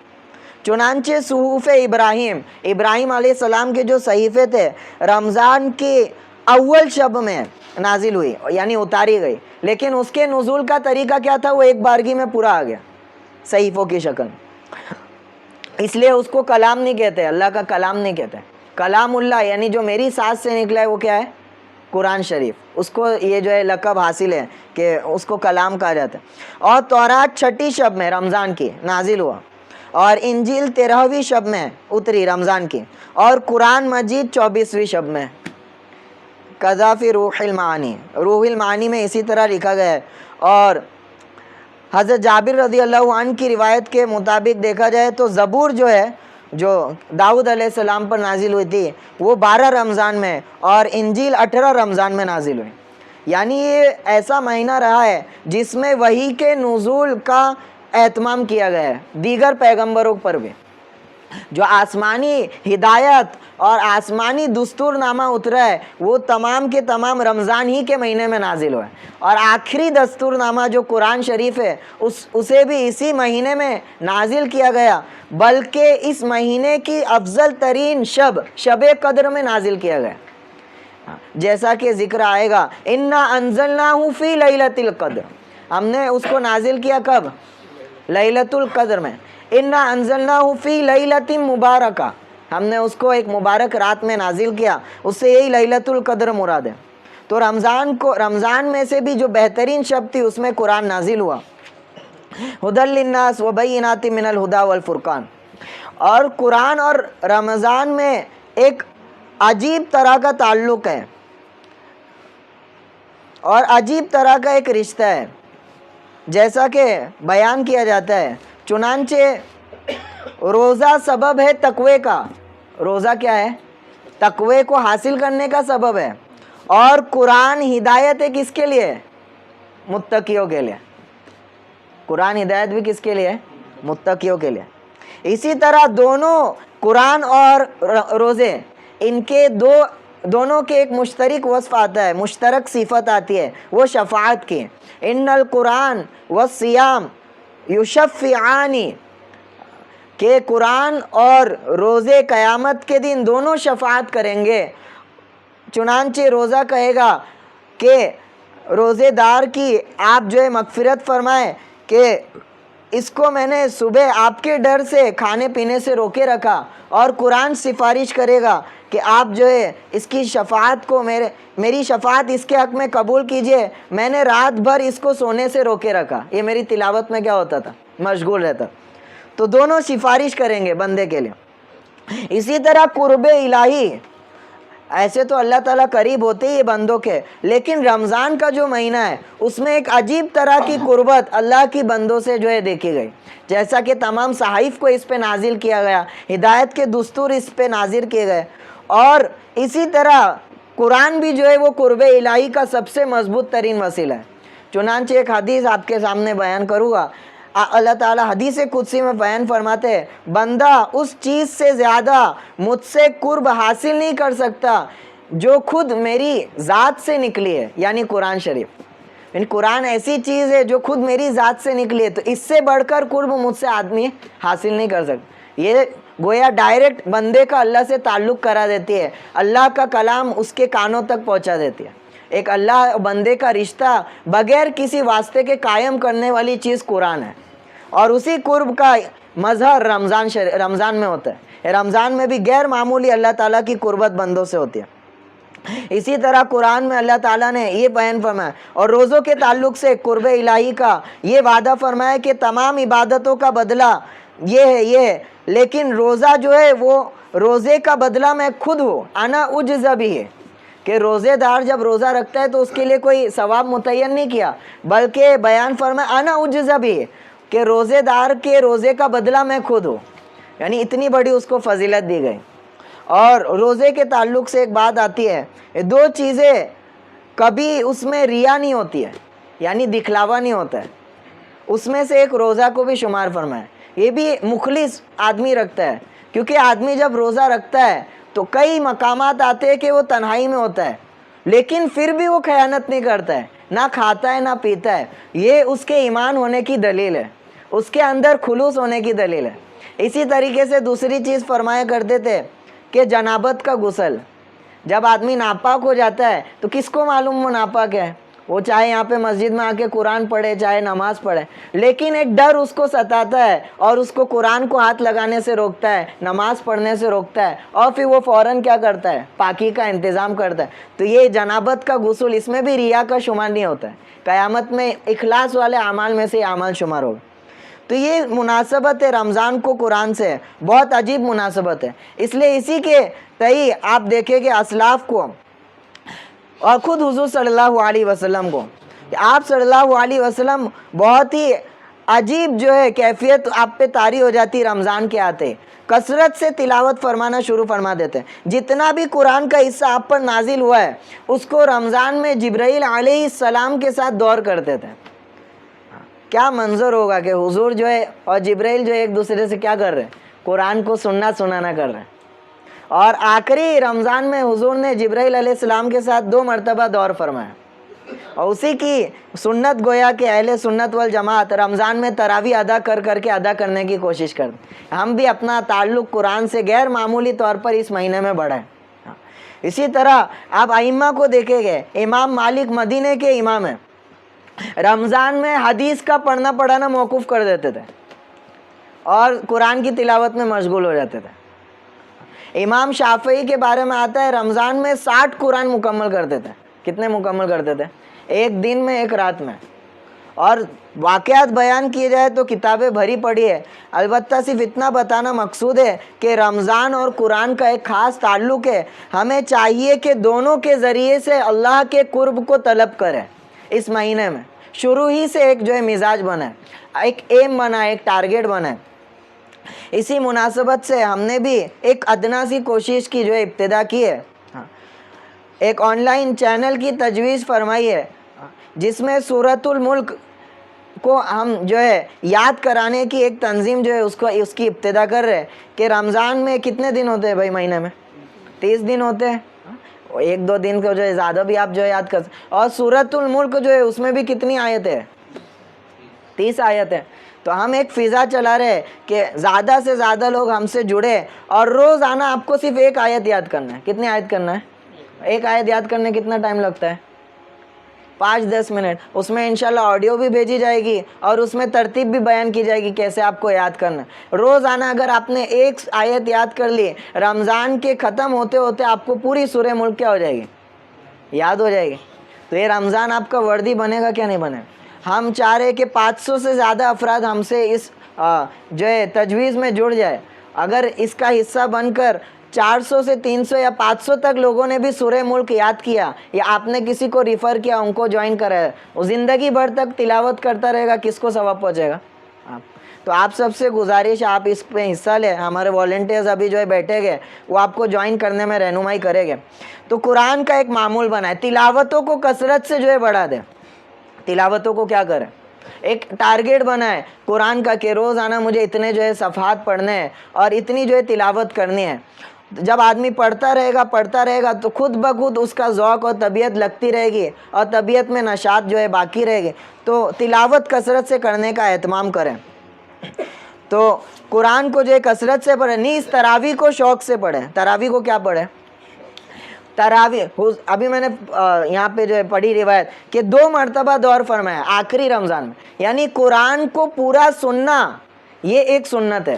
S1: چنانچہ صحف ابراہیم علیہ السلام کے جو صحیفے تھے رمضان کے اول شب میں نازل ہوئی، یعنی اتاری گئی. لیکن اس کے نزول کا طریقہ کیا تھا، وہ ایک بارگی میں پورا آ گیا صحیفوں کی شکل. اس لیے اس کو کلام نہیں کہتے، اللہ کا کلام نہیں کہتے. کلام اللہ یعنی جو میری سانس سے نکلا ہے وہ کیا ہے، قرآن شریف، اس کو یہ جو ہے لقب حاصل ہے کہ اس کو کلام کہا جاتا ہے. اور تورات 6 شب میں رمضان کی نازل ہوا، اور انجیل 13ویں شب میں اتری رمضان کی، اور قرآن مجید 24ویں شب میں. قضا فی روح المعانی، روح المعانی میں اسی طرح لکھا گیا ہے. اور حضرت جابر رضی اللہ عنہ کی روایت کے مطابق دیکھا جائے تو زبور جو ہے، جو داؤد علیہ السلام پر نازل ہوئی تھی، وہ 12 رمضان میں، اور انجیل 18 رمضان میں نازل ہوئی. یعنی یہ ایسا مہینہ رہا ہے جس میں وحی کے نزول کا اہتمام کیا گیا ہے دیگر پیغمبروں پر بھی. جو آسمانی ہدایت اور آسمانی دستور نامہ اترا ہے وہ تمام کے تمام رمضان ہی کے مہینے میں نازل ہوئے. اور آخری دستور نامہ جو قرآن شریف ہے اسے بھی اسی مہینے میں نازل کیا گیا، بلکہ اس مہینے کی افضل ترین شب قدر میں نازل کیا گیا، جیسا کہ ذکر آئے گا. انا انزلناہ فی لیلۃ القدر، ہم نے اس کو نازل کیا کب؟ لیلۃ القدر میں. انا انزلناہ فی لیلۃ مبارکہ، ہم نے اس کو ایک مبارک رات میں نازل کیا، اس سے یہی لیلۃ القدر مراد ہے. تو رمضان میں سے بھی جو بہترین شب تھی اس میں قرآن نازل ہوا. ھدی للناس وبینات من الھدی والفرقان. اور قرآن اور رمضان میں ایک عجیب طرح کا تعلق ہے اور عجیب طرح کا ایک رشتہ ہے، جیسا کہ بیان کیا جاتا ہے. چنانچہ روزہ سبب ہے تقوی کا، روزہ کیا ہے؟ تقوی کو حاصل کرنے کا سبب ہے. اور قرآن ہدایت ہے کس کے لیے؟ متقیوں کے لیے. قرآن ہدایت بھی کس کے لیے؟ متقیوں کے لیے. اسی طرح دونوں قرآن اور روزے، ان کے دونوں کے ایک مشترک وصف آتا ہے، مشترک صفت آتی ہے، وہ شفاعت کی. ان القرآن والصیام یشفعانی، کہ قرآن اور روزے قیامت کے دن دونوں شفاعت کریں گے. چنانچہ روزہ کہے گا کہ روزے دار کی آپ جو ہے مغفرت فرمائیں کہ اس کو میں نے صبح آپ کے ڈر سے کھانے پینے سے روکے رکھا، اور قرآن سفارش کرے گا کہ آپ جو ہے اس کی شفاعت کو میری شفاعت اس کے حق میں قبول کیجئے، میں نے رات بھر اس کو سونے سے روکے رکھا، یہ میری تلاوت میں کیا ہوتا تھا؟ مشغول رہتا. تو دونوں سفارش کریں گے بندے کے لیے. اسی طرح قرب الہی، ایسے تو اللہ تعالیٰ قریب ہوتے ہی بندوں کے، لیکن رمضان کا جو مہینہ ہے اس میں ایک عجیب طرح کی قربت اللہ کی بندوں سے جو ہے دیکھی گئی. جیسا کہ تمام صحائف کو اس پہ نازل کیا گیا، ہدایت کے دستور اس پہ نازل کیے گئے، اور اسی طرح قرآن بھی جو ہے وہ قرب الہی کا سب سے مضبوط ترین وسیلہ ہے. چنانچہ ایک حدیث آپ کے سامنے بیان کروں گا. اللہ تعالیٰ حدیث قدسی میں بیان فرماتے ہیں، بندہ اس چیز سے زیادہ مجھ سے قرب حاصل نہیں کر سکتا جو خود میری ذات سے نکلی ہے، یعنی قرآن شریف. یعنی قرآن ایسی چیز ہے جو خود میری ذات سے نکلی ہے، تو اس سے بڑھ کر قرب مجھ سے آدمی حاصل نہیں کر سکتا. یہ گویا ڈائریکٹ بندے کا اللہ سے تعلق کرا دیتی ہے، اللہ کا کلام اس کے کانوں تک پہنچا دیتی ہے. ایک اللہ بندے کا رشتہ بغیر کسی واسطے کے قائم کرنے والی چیز قرآن ہے، اور اسی قرب کا مظہر رمضان میں ہوتا ہے. رمضان میں بھی غیر معمولی اللہ تعالیٰ کی قربت بندوں سے ہوتی ہے. اسی طرح قرآن میں اللہ تعالیٰ نے یہ بیان فرمایا، اور روزوں کے تعلق سے قرب الہی کا یہ وعدہ فرمایا کہ تمام عبادتوں کا بدلہ یہ ہے، لیکن روزہ جو ہے وہ روزے کا بدلہ میں خود ہوں، انا اجزا بھی ہے، کہ روزے دار جب روزہ رکھتا ہے تو اس کے لیے کوئی ثواب متعین نہیں کیا، بلکہ بیان فرمایا انا اجزا بھی ہے، کہ روزے دار کے روزے کا بدلہ میں خود ہوں. یعنی اتنی بڑی اس کو فضیلت دی گئی. اور روزے کے تعلق سے ایک بات آتی ہے، دو چیزیں کبھی اس میں ریا نہیں ہوتی ہے، یعنی دکھلاوا نہیں ہوتا ہے. اس میں سے ایک روزہ کو بھی شمار فرمایا. یہ بھی مخلص آدمی رکھتا ہے، کیونکہ آدمی جب روزہ رکھتا ہے تو کئی مقامات آتے ہیں کہ وہ تنہائی میں ہوتا ہے، لیکن پھر بھی وہ خیانت نہیں کرتا ہے، نہ کھاتا ہے نہ پیتا ہے. یہ اس کے ایمان ہونے کی دلیل ہے، اس کے اندر خلوص ہونے کی دلیل ہے. اسی طریقے سے دوسری چیز فرمایا کرتے تھے کہ جنابت کا غسل، جب آدمی ناپاک ہو جاتا ہے تو کس کو معلوم وہ ناپاک ہے؟ وہ چاہے یہاں پہ مسجد میں آ کے قرآن پڑھے چاہے نماز پڑھے، لیکن ایک ڈر اس کو ستاتا ہے اور اس کو قرآن کو ہاتھ لگانے سے روکتا ہے، نماز پڑھنے سے روکتا ہے، اور پھر وہ فوراً کیا کرتا ہے؟ پاکی کا انتظام کرتا ہے۔ تو یہ جنابت کا غسل، اس میں بھی ریا کا شمار نہیں ہوتا ہے، قیامت میں اخلاص والے اعمال میں سے اعمال شمار ہوگا۔ تو یہ مناسبت ہے رمضان کو قرآن سے، بہت عجیب مناسبت ہے۔ اس لیے اسی کے تئیں آپ دیکھیں کہ اسلاف کو اور خود حضور صلی اللہ علیہ وسلم کو، آپ صلی اللہ علیہ وسلم بہت ہی عجیب جو ہے کیفیت آپ پہ طاری ہو جاتی رمضان کے آتے، کثرت سے تلاوت فرمانا شروع فرما دیتے ہیں۔ جتنا بھی قرآن کا حصہ آپ پر نازل ہوا ہے اس کو رمضان میں جبرائیل علیہ السلام کے ساتھ دور کرتے تھے۔ کیا منظر ہوگا کہ حضور جو ہے اور جبرائیل جو ہے ایک دوسرے سے کیا کر رہے ہیں؟ قرآن کو سننا سنانا کر رہے ہیں۔ اور آخری رمضان میں حضور نے جبرائیل علیہ السلام کے ساتھ 2 مرتبہ دور فرمایا، اور اسی کی سنت گویا کہ اہل سنت والجماعت رمضان میں تراویح ادا کر کے ادا کرنے کی کوشش کرتے ہیں۔ ہم بھی اپنا تعلق قرآن سے غیر معمولی طور پر اس مہینے میں بڑھائیں۔ اسی طرح آپ ائمہ کو دیکھیں گے، امام مالک مدینے کے امام ہیں، رمضان میں حدیث کا پڑھنا پڑھانا موقوف کر دیتے تھے اور قرآن کی تلاوت میں مشغول ہو جاتے تھے۔ امام شافعی کے بارے میں آتا ہے رمضان میں 60 قرآن مکمل کرتے تھے۔ کتنے مکمل کرتے تھے؟ ایک دن میں، ایک رات میں۔ اور واقعات بیان کیے جائے تو کتابیں بھری پڑی ہے، البتہ صرف اتنا بتانا مقصود ہے کہ رمضان اور قرآن کا ایک خاص تعلق ہے۔ ہمیں چاہیے کہ دونوں کے ذریعے سے اللہ کے قرب کو طلب کریں۔ اس مہینے میں شروع ہی سے ایک جو ہے مزاج بنا ہے، ایک ایم بنا ہے، ایک ٹارگیٹ بنا ہے۔ اسی مناسبت سے ہم نے بھی ایک ادنا سی کوشش کی جو ہے ابتدا کی ہے، ایک آن لائن چینل کی تجویز فرمائی ہے جس میں سورۃ الملک کو ہم جو ہے یاد کرانے کی ایک تنظیم جو ہے اس کی ابتدا کر رہے ہیں کہ رمضان میں کتنے دن ہوتے ہیں بھائی؟ مہینے میں 30 دن ہوتے ہیں، 1-2 دن کو جو ہے زیادہ بھی آپ جو ہے یاد کر سکتے۔ اور سورۃ الملک جو ہے اس میں بھی کتنی آیتیں؟ 30 آیتیں۔ تو ہم ایک فضا چلا رہے ہیں کہ زیادہ سے زیادہ لوگ ہم سے جڑے، اور روزانہ آپ کو صرف ایک آیت یاد کرنا ہے۔ کتنی آیت کرنا ہے؟ ایک آیت یاد کرنے کتنا ٹائم لگتا ہے؟ 5-10 منٹ۔ اس میں انشاءاللہ آڈیو بھی بھیجی جائے گی اور اس میں ترتیب بھی بیان کی جائے گی کیسے آپ کو یاد کرنا ہے۔ روزانہ اگر آپ نے ایک آیت یاد کر لی، رمضان کے ختم ہوتے ہوتے آپ کو پوری سورہ ملک کیا ہو جائے گی؟ یاد ہو جائے گی۔ تو یہ رمضان آپ کا وردی بنے گا کیا نہیں بنے گا؟ ہم چاہ رہے کہ 500 سے زیادہ افراد ہم سے اس جو ہے تجویز میں جڑ جائے۔ اگر اس کا حصہ بن کر 400 سے 300 یا 500 تک لوگوں نے بھی سورہ ملک یاد کیا، یا آپ نے کسی کو ریفر کیا، ان کو جوائن کرایا، وہ زندگی بھر تک تلاوت کرتا رہے گا، کس کو ثواب پہنچے گا؟ تو آپ سب سے گزارش ہے آپ اس پہ حصہ لیں۔ ہمارے والنٹیئرز ابھی جو ہے بیٹھے گئے، وہ آپ کو جوائن کرنے میں رہنمائی کرے گے۔ تو قرآن کا ایک معمول بنائے، تلاوتوں کو کثرت سے جو ہے بڑھا دیں۔ تلاوتوں کو کیا کریں؟ ایک ٹارگیٹ بنائے قرآن کا کہ روزانہ مجھے اتنے جو ہے صفحات پڑھنے ہیں اور اتنی جو ہے تلاوت کرنی ہے۔ جب آدمی پڑھتا رہے گا تو خود بخود اس کا ذوق اور طبیعت لگتی رہے گی، اور طبیعت میں نشاط جو ہے باقی رہے گی۔ تو تلاوت کثرت سے کرنے کا اہتمام کریں۔ تو قرآن کو جو ہے کثرت سے پڑھیں، نیز تراویح کو شوق سے پڑھیں۔ تراویح کو کیا پڑھیں؟ تراویح ابھی میں نے یہاں پہ جو ہے پڑھی روایت کہ 2 مرتبہ دور فرمایا آخری رمضان میں، یعنی قرآن کو پورا سننا یہ ایک سنت ہے۔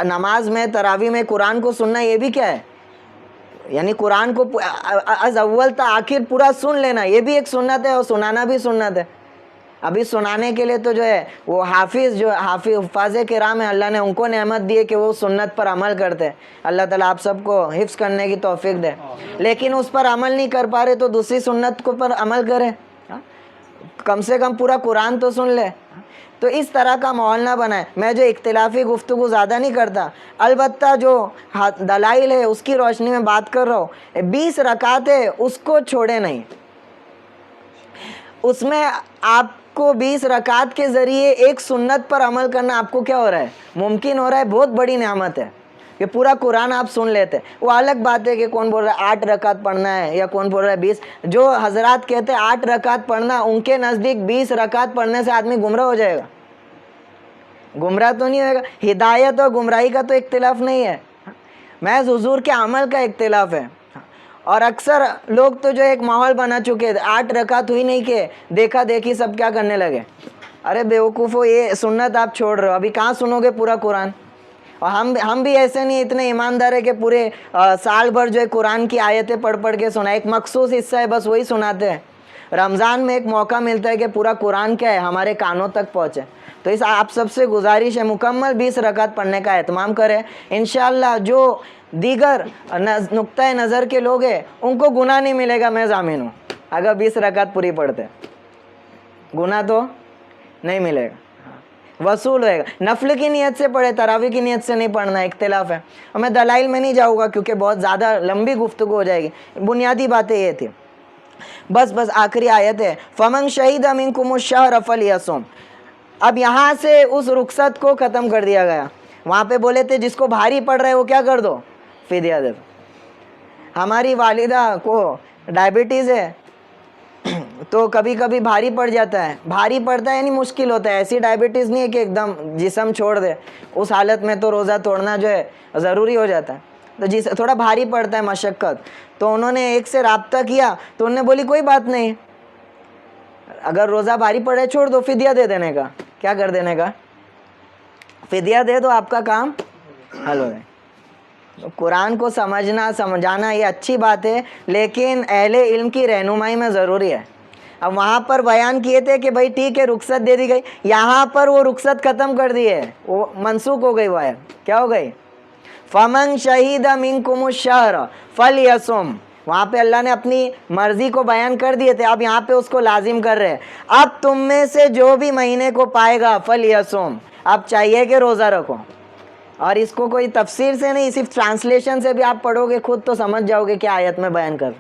S1: نماز میں، تراویح میں قرآن کو سننا یہ بھی کیا ہے؟ یعنی قرآن کو از اول تا آخر پورا سن لینا یہ بھی ایک سنت ہے، اور سنانا بھی سنت ہے۔ ابھی سنانے کے لیے تو جو ہے وہ حفاظ کرام ہیں، اللہ نے ان کو نعمت دی ہے کہ وہ سنت پر عمل کرتے ہیں۔ اللہ تعالیٰ آپ سب کو حفظ کرنے کی توفیق دے۔ لیکن اس پر عمل نہیں کر پا رہے تو دوسری سنت کو پر عمل کریں، کم سے کم پورا قرآن تو سن لے۔ تو اس طرح کا ماحول نہ بنائے۔ میں جو اختلافی گفتگو زیادہ نہیں کرتا، البتہ جو دلائل ہے اس کی روشنی میں بات کر رہا ہوں۔ 20 رکعت ہے، اس کو چھوڑے نہیں۔ اس میں آپ کو 20 رکعت کے ذریعے ایک سنت پر عمل کرنا آپ کو کیا ہو رہا ہے؟ ممکن ہو رہا ہے۔ بہت بڑی نعمت ہے کہ پورا قرآن آپ سن لیتے۔ وہ الگ بات ہے کہ کون بول رہا ہے 8 رکعت پڑھنا ہے یا کون بول رہا ہے 20۔ جو حضرات کہتے ہیں 8 رکعت پڑھنا، ان کے نزدیک 20 رکعت پڑھنے سے آدمی گمراہ ہو جائے گا۔ گمراہ تو نہیں ہوئے گا۔ ہدایت اور گمراہی کا تو اختلاف نہیں ہے، محض حضور کے عمل کا اختلاف ہے۔ اور اکثر لوگ تو جو ایک ماحول بنا چکے، 8 رکعت ہوئی نہیں کہ دیکھا دیکھی سب کیا کرنے لگے، ارے بیوقوفو یہ سنت آپ چھوڑ رہے ہو، ابھی کہاں سنو گے پورا قرآن؟ اور ہم بھی ایسے نہیں اتنے ایماندار ہے کہ پورے سال بھر جو ہے قرآن کی آیتیں پڑھ کے سنا، ایک مخصوص حصہ ہے بس وہی سناتے ہیں۔ رمضان میں ایک موقع ملتا ہے کہ پورا قرآن کیا ہے ہمارے کانوں تک پہنچے، تو اس آپ سب سے گزارش ہے مکمل 20 رکعت پڑھنے کا اہتمام کریں انشاءاللہ۔ جو دیگر نقطۂ نظر کے لوگ ہیں ان کو گناہ نہیں ملے گا، میں ضامن ہوں، اگر 20 رکعت پوری پڑھتے گناہ تو نہیں ملے گا، وصول ہوئے گا۔ نفل کی نیت سے پڑھے، تراویح کی نیت سے نہیں پڑھنا، اختلاف ہے، اور میں دلائل میں نہیں جاؤں گا کیونکہ بہت زیادہ لمبی گفتگو ہو جائے گی، بنیادی باتیں یہ تھی۔ بس آخری آیت ہے فَمَنْ شَهِدَ مِنْكُمُ الشَّهْرَ فَلْيَصُمْ۔ اب یہاں سے اس رخصت کو ختم کر دیا گیا، وہاں پہ بولے تھے جس کو بھاری پڑ رہا ہے وہ کیا کر دو، فدیہ دے دو۔ ہماری والدہ کو ڈائبٹیز ہے تو کبھی کبھی بھاری پڑ جاتا ہے، بھاری پڑتا ہے یعنی مشکل ہوتا ہے، ایسی ڈائبٹیز نہیں ہے کہ ایک دم جسم چھوڑ دے، اس حالت میں تو روزہ توڑنا جو ہے ضروری ہو جاتا ہے، تو تھوڑا بھاری پڑتا ہے مشقت، تو انہوں نے ایک سے رابطہ کیا تو انہوں نے بولی کوئی بات نہیں، اگر روزہ بھاری پڑے چھوڑ دو، فدیہ دے دینے کا، کیا کر دینے کا، فدیہ دے دو، آپ کا کام حل ہو جائے۔ قرآن کو سمجھانا یہ اچھی بات ہے، لیکن اہل علم کی رہنمائی میں ضروری ہے۔ اب وہاں پر بیان کیے تھے کہ بھائی ٹھیک ہے رخصت دے دی گئی، یہاں پر وہ رخصت ختم کر دی ہے، وہ منسوخ ہو گئی، وہ ہے کیا ہو گئی، فَمَنْ شَهِدَ مِنْكُمُ الشَّهْرَ فَلْيَصُمْ۔ وہاں پہ اللہ نے اپنی مرضی کو بیان کر دیے تھے، اب یہاں پہ اس کو لازم کر رہے، اب تم میں سے جو بھی مہینے کو پائے گا فَلْيَصُمْ، اب چاہیے کہ روزہ رکھو۔ اور اس کو کوئی تفسیر سے نہیں، صرف ٹرانسلیشن سے بھی آپ پڑھو گے خود تو سمجھ جاؤ گے کیا آیت میں بیان کر۔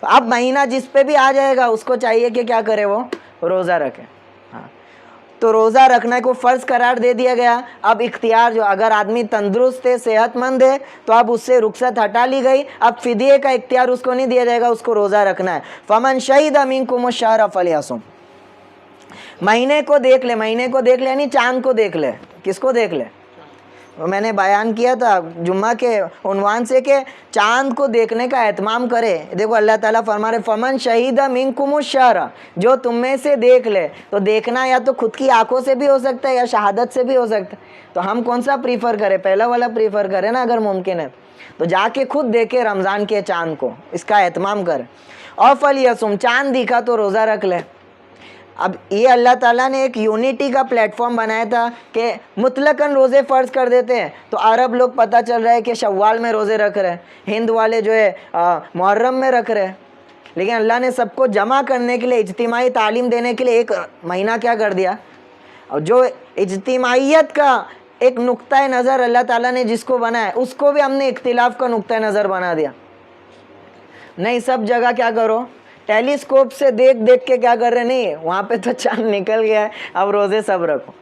S1: اب مہینہ جس پہ بھی آ جائے گا اس کو چاہیے کہ کیا کرے، وہ روزہ رکھے۔ ہاں تو روزہ رکھنے کو فرض قرار دے دیا گیا۔ اب اختیار جو، اگر آدمی تندرست ہے، صحت مند ہے تو اب اس سے رخصت ہٹا لی گئی، اب فدیے کا اختیار اس کو نہیں دیا جائے گا، اس کو روزہ رکھنا ہے۔ فَمَنْ شَهِدَ مِنْكُمُ الشَّهْرَ فَلْيَصُمْ۔ مہینے کو دیکھ لے، مہینے کو دیکھ لے یعنی چاند کو دیکھ لے، کس کو دیکھ لے، میں نے بیان کیا تھا جمعہ کے عنوان سے کہ چاند کو دیکھنے کا اہتمام کرے۔ دیکھو اللہ تعالیٰ فرما رہے فَمَنْ شَهِدَ مِنْكُمُ الشَّهْرَ، جو تم میں سے دیکھ لے، تو دیکھنا یا تو خود کی آنکھوں سے بھی ہو سکتا ہے یا شہادت سے بھی ہو سکتا ہے، تو ہم کون سا پریفر کریں، پہلا والا پریفر کریں نا اگر ممکن ہے تو جا کے خود دیکھے رمضان کے چاند کو، اس کا اہتمام کرے۔ اور فَلْيَصُمْ، چاند دکھا تو روزہ رکھ لے۔ اب یہ اللہ تعالیٰ نے ایک یونٹی کا پلیٹ فارم بنایا تھا کہ مطلقاً روزے فرض کر دیتے ہیں، تو عرب لوگ پتہ چل رہا ہے کہ شوال میں روزے رکھ رہے ہیں، ہند والے جو ہے محرم میں رکھ رہے ہیں، لیکن اللہ نے سب کو جمع کرنے کے لیے، اجتماعی تعلیم دینے کے لیے ایک مہینہ کیا کر دیا، اور جو اجتماعیت کا ایک نقطۂ نظر اللہ تعالیٰ نے جس کو بنایا اس کو بھی ہم نے اختلاف کا نقطۂ نظر بنا دیا۔ نہیں سب جگہ کیا کرو، ٹیلیسکوپ سے دیکھ کے کیا کر رہے، نہیں وہاں پہ تو چاند نکل گیا ہے، اب روزے سب رکھو۔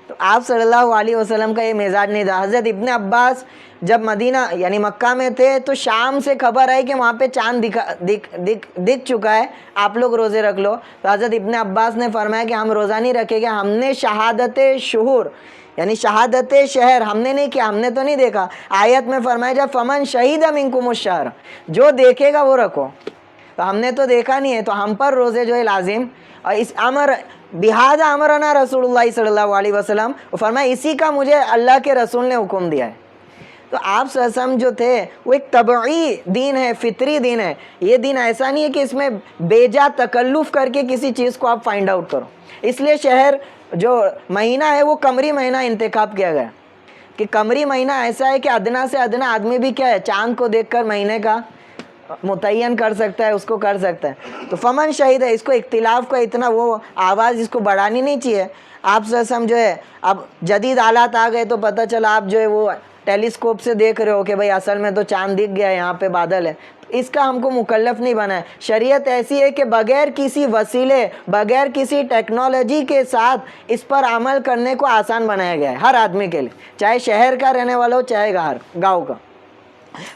S1: تو آپ صلی اللہ علیہ وسلم کا یہ مزاج نہیں تھا۔ حضرت ابن عباس جب مدینہ یعنی مکہ میں تھے تو شام سے خبر آئی کہ وہاں پہ چاند دکھ چکا ہے، آپ لوگ روزے رکھ لو، تو حضرت ابن عباس نے فرمایا کہ ہم روزہ نہیں رکھیں گے، ہم نے شہادت شہور یعنی شہادت شہر ہم نے نہیں کیا، ہم نے تو نہیں دیکھا۔ آیت میں فرمایا جب فَمَنْ شَهِدَ مِنْكُمُ الشَّهْرَ، جو دیکھے گا وہ رکھو، تو ہم نے تو دیکھا نہیں ہے، تو ہم پر روزے جو ہے لازم، اور اس امر بہذا امرنا رسول اللہ صلی اللہ علیہ وسلم، وہ فرمایا اسی کا مجھے اللہ کے رسول نے حکم دیا ہے۔ تو آپ صلی اللہ علیہ وسلم جو تھے وہ ایک طبعی دین ہے، فطری دین ہے، یہ دین ایسا نہیں ہے کہ اس میں بیجا تکلف کر کے کسی چیز کو آپ فائنڈ آؤٹ کرو۔ اس لیے شہر جو مہینہ ہے وہ قمری مہینہ انتخاب کیا گیا کہ قمری مہینہ ایسا ہے کہ ادنا سے ادنا آدمی بھی کیا ہے چاند کو دیکھ کر مہینے کا متعین کر سکتا ہے، اس کو کر سکتا ہے۔ تو فمن شہید ہے، اس کو اختلاف کا اتنا وہ آواز اس کو بڑھانی نہیں چاہیے۔ آپ سے جو ہے اب جدید آلات آ گئے تو پتہ چلا آپ جو ہے وہ ٹیلیسکوپ سے دیکھ رہے ہو کہ بھائی اصل میں تو چاند دکھ گیا ہے، یہاں پہ بادل ہے، اس کا ہم کو مکلف نہیں بنا ہے۔ شریعت ایسی ہے کہ بغیر کسی وسیلے، بغیر کسی ٹیکنالوجی کے ساتھ اس پر عمل کرنے کو آسان بنایا گیا ہے ہر آدمی کے لیے، چاہے شہر کا رہنے والا ہو چاہے گاؤں کا۔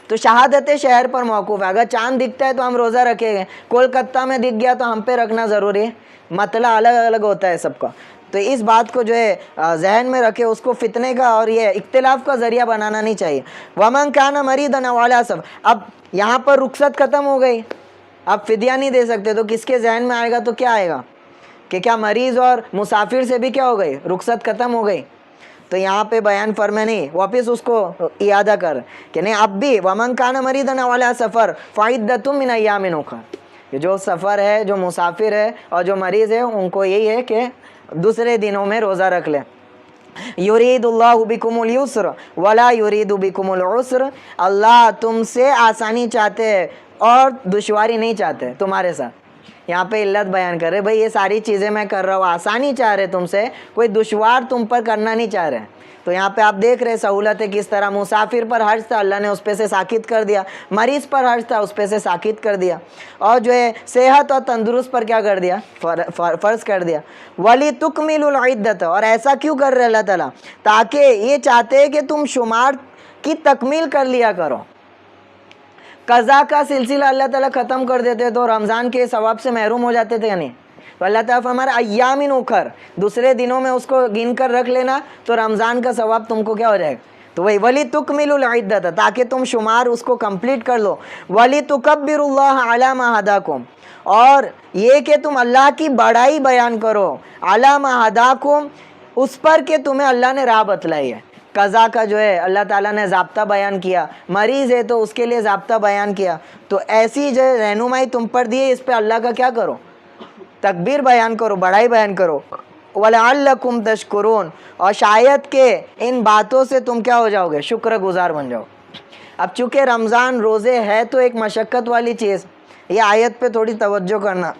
S1: تو شہادت شہر پر موقوف ہے، اگر چاند دکھتا ہے تو ہم روزہ رکھیں گے، کولکتہ میں دکھ گیا تو ہم پہ رکھنا ضروری ہے، مطلع الگ الگ ہوتا ہے سب کا۔ تو اس بات کو جو ہے ذہن میں رکھے، اس کو فتنے کا اور یہ اختلاف کا ذریعہ بنانا نہیں چاہیے۔ وَمَنْ كَانَ مَرِيضًا أَوْ عَلَىٰ سَفَرٍ، اب یہاں پر رخصت ختم ہو گئی، اب فدیہ نہیں دے سکتے، تو کس کے ذہن میں آئے گا تو کیا آئے گا کہ کیا مریض اور مسافر سے بھی کیا ہو گئی، رخصت ختم ہو گئی؟ تو یہاں پہ بیان فرمائے نہیں، واپس اس کو اعادہ کر کہ نہیں اب بھی وَمَنْ كَانَ مَرِيضًا أَوْ عَلَىٰ سَفَرٍ فَعِدَّةٌ مِّنْ أَيَّامٍ أُخَرَ، کہ جو سفر ہے، جو مسافر ہے اور جو مریض ہے، ان کو یہی ہے کہ دوسرے دنوں میں روزہ رکھ لیں۔ یرید اللہ بکم اليسر ولا یرید بکم العسر، اللہ تم سے آسانی چاہتے ہیں اور دشواری نہیں چاہتے تمہارے ساتھ۔ یہاں پہ علت بیان کر رہے، بھئی یہ ساری چیزیں میں کر رہا ہوں، آسانی چاہ رہے تم سے، کوئی دشوار تم پر کرنا نہیں چاہ رہے۔ تو یہاں پہ آپ دیکھ رہے سہولتیں کس طرح، مسافر پر حرج تھا اللہ نے اس پہ سے ساکت کر دیا، مریض پر حرج تھا اس پہ سے ساکت کر دیا، اور جو ہے صحت اور تندرست پر کیا کر دیا، فرض کر دیا۔ وَلِتُكْمِلُوا الْعِدَّةَ، اور ایسا کیوں کر رہے اللہ تعالیٰ؟ تاکہ یہ چاہتے ہیں کہ تم شمار کی تکمیل کر لیا کرو۔ قضا کا سلسلہ اللہ تعالیٰ ختم کر دیتے تو رمضان کے ثواب سے محروم ہو جاتے تھے یا نہیں؟ تو اللہ تعالیٰ ہمارا ایام اخر، دوسرے دنوں میں اس کو گن کر رکھ لینا تو رمضان کا ثواب تم کو کیا ہو جائے گا۔ تو وہی وَلِتُكْمِلُوا الْعِدَّةَ، تاکہ تم شمار اس کو کمپلیٹ کر لو۔ وَلِتُكَبِّرُوا اللَّهَ عَلَىٰ مَا هَدَاكُمْ، اور یہ کہ تم اللہ کی بڑائی بیان کرو، عَلَىٰ مَا هَدَاكُمْ، اس پر کہ تمہیں اللہ نے راہ بتلائی ہے۔ قضا کا جو ہے اللہ تعالیٰ نے ضابطہ بیان کیا، مریض ہے تو اس کے لیے ضابطہ بیان کیا، تو ایسی جو رہنمائی تم پر دی ہے، اس پہ اللہ کا کیا کرو، تکبیر بیان کرو، بڑائی بیان کرو۔ وَلَعَلَّكُمْ تَشْكُرُونَ، اور شاید کہ ان باتوں سے تم کیا ہو جاؤ گے، شکر گزار بن جاؤ۔ اب چونکہ رمضان روزے ہے تو ایک مشقت والی چیز، یہ آیت پہ تھوڑی توجہ کرنا،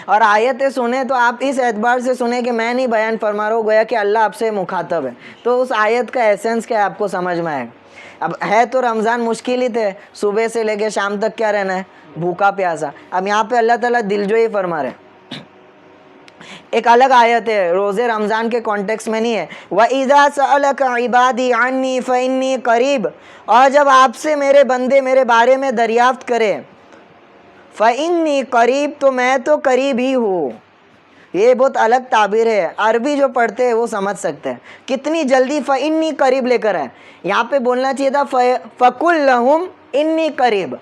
S1: اور آیتیں سنیں تو آپ اس اعتبار سے سنیں کہ میں نہیں بیان فرما رہا ہوں، گویا کہ اللہ آپ سے مخاطب ہے، تو اس آیت کا ایسنس کیا ہے آپ کو سمجھ میں آئے گا۔ اب ہے تو رمضان مشکل ہی تھے، صبح سے لے کے شام تک کیا رہنا ہے، بھوکا پیاسا۔ اب یہاں پہ اللہ تعالیٰ دلجوئی فرما رہے ہیں۔ ایک الگ آیت ہے، روزے رمضان کے کانٹیکس میں نہیں ہے، وَإِذَا سَأَلَكَ عِبَادِي عَنِّي فَإِنِّي قَرِيبٌ، اور جب آپ سے میرے بندے میرے بارے میں دریافت کرے، فَإِنِّي قَرِيب، تو میں تو قریب ہی ہوں۔ یہ بہت الگ تعبیر ہے، عربی جو پڑھتے ہیں وہ سمجھ سکتے ہیں کتنی جلدی فَإِنِّي قَرِيب لے کر آئے۔ یہاں پہ بولنا چاہیے تھا فَقُلْ لَهُمْ إِنِّي قَرِيب،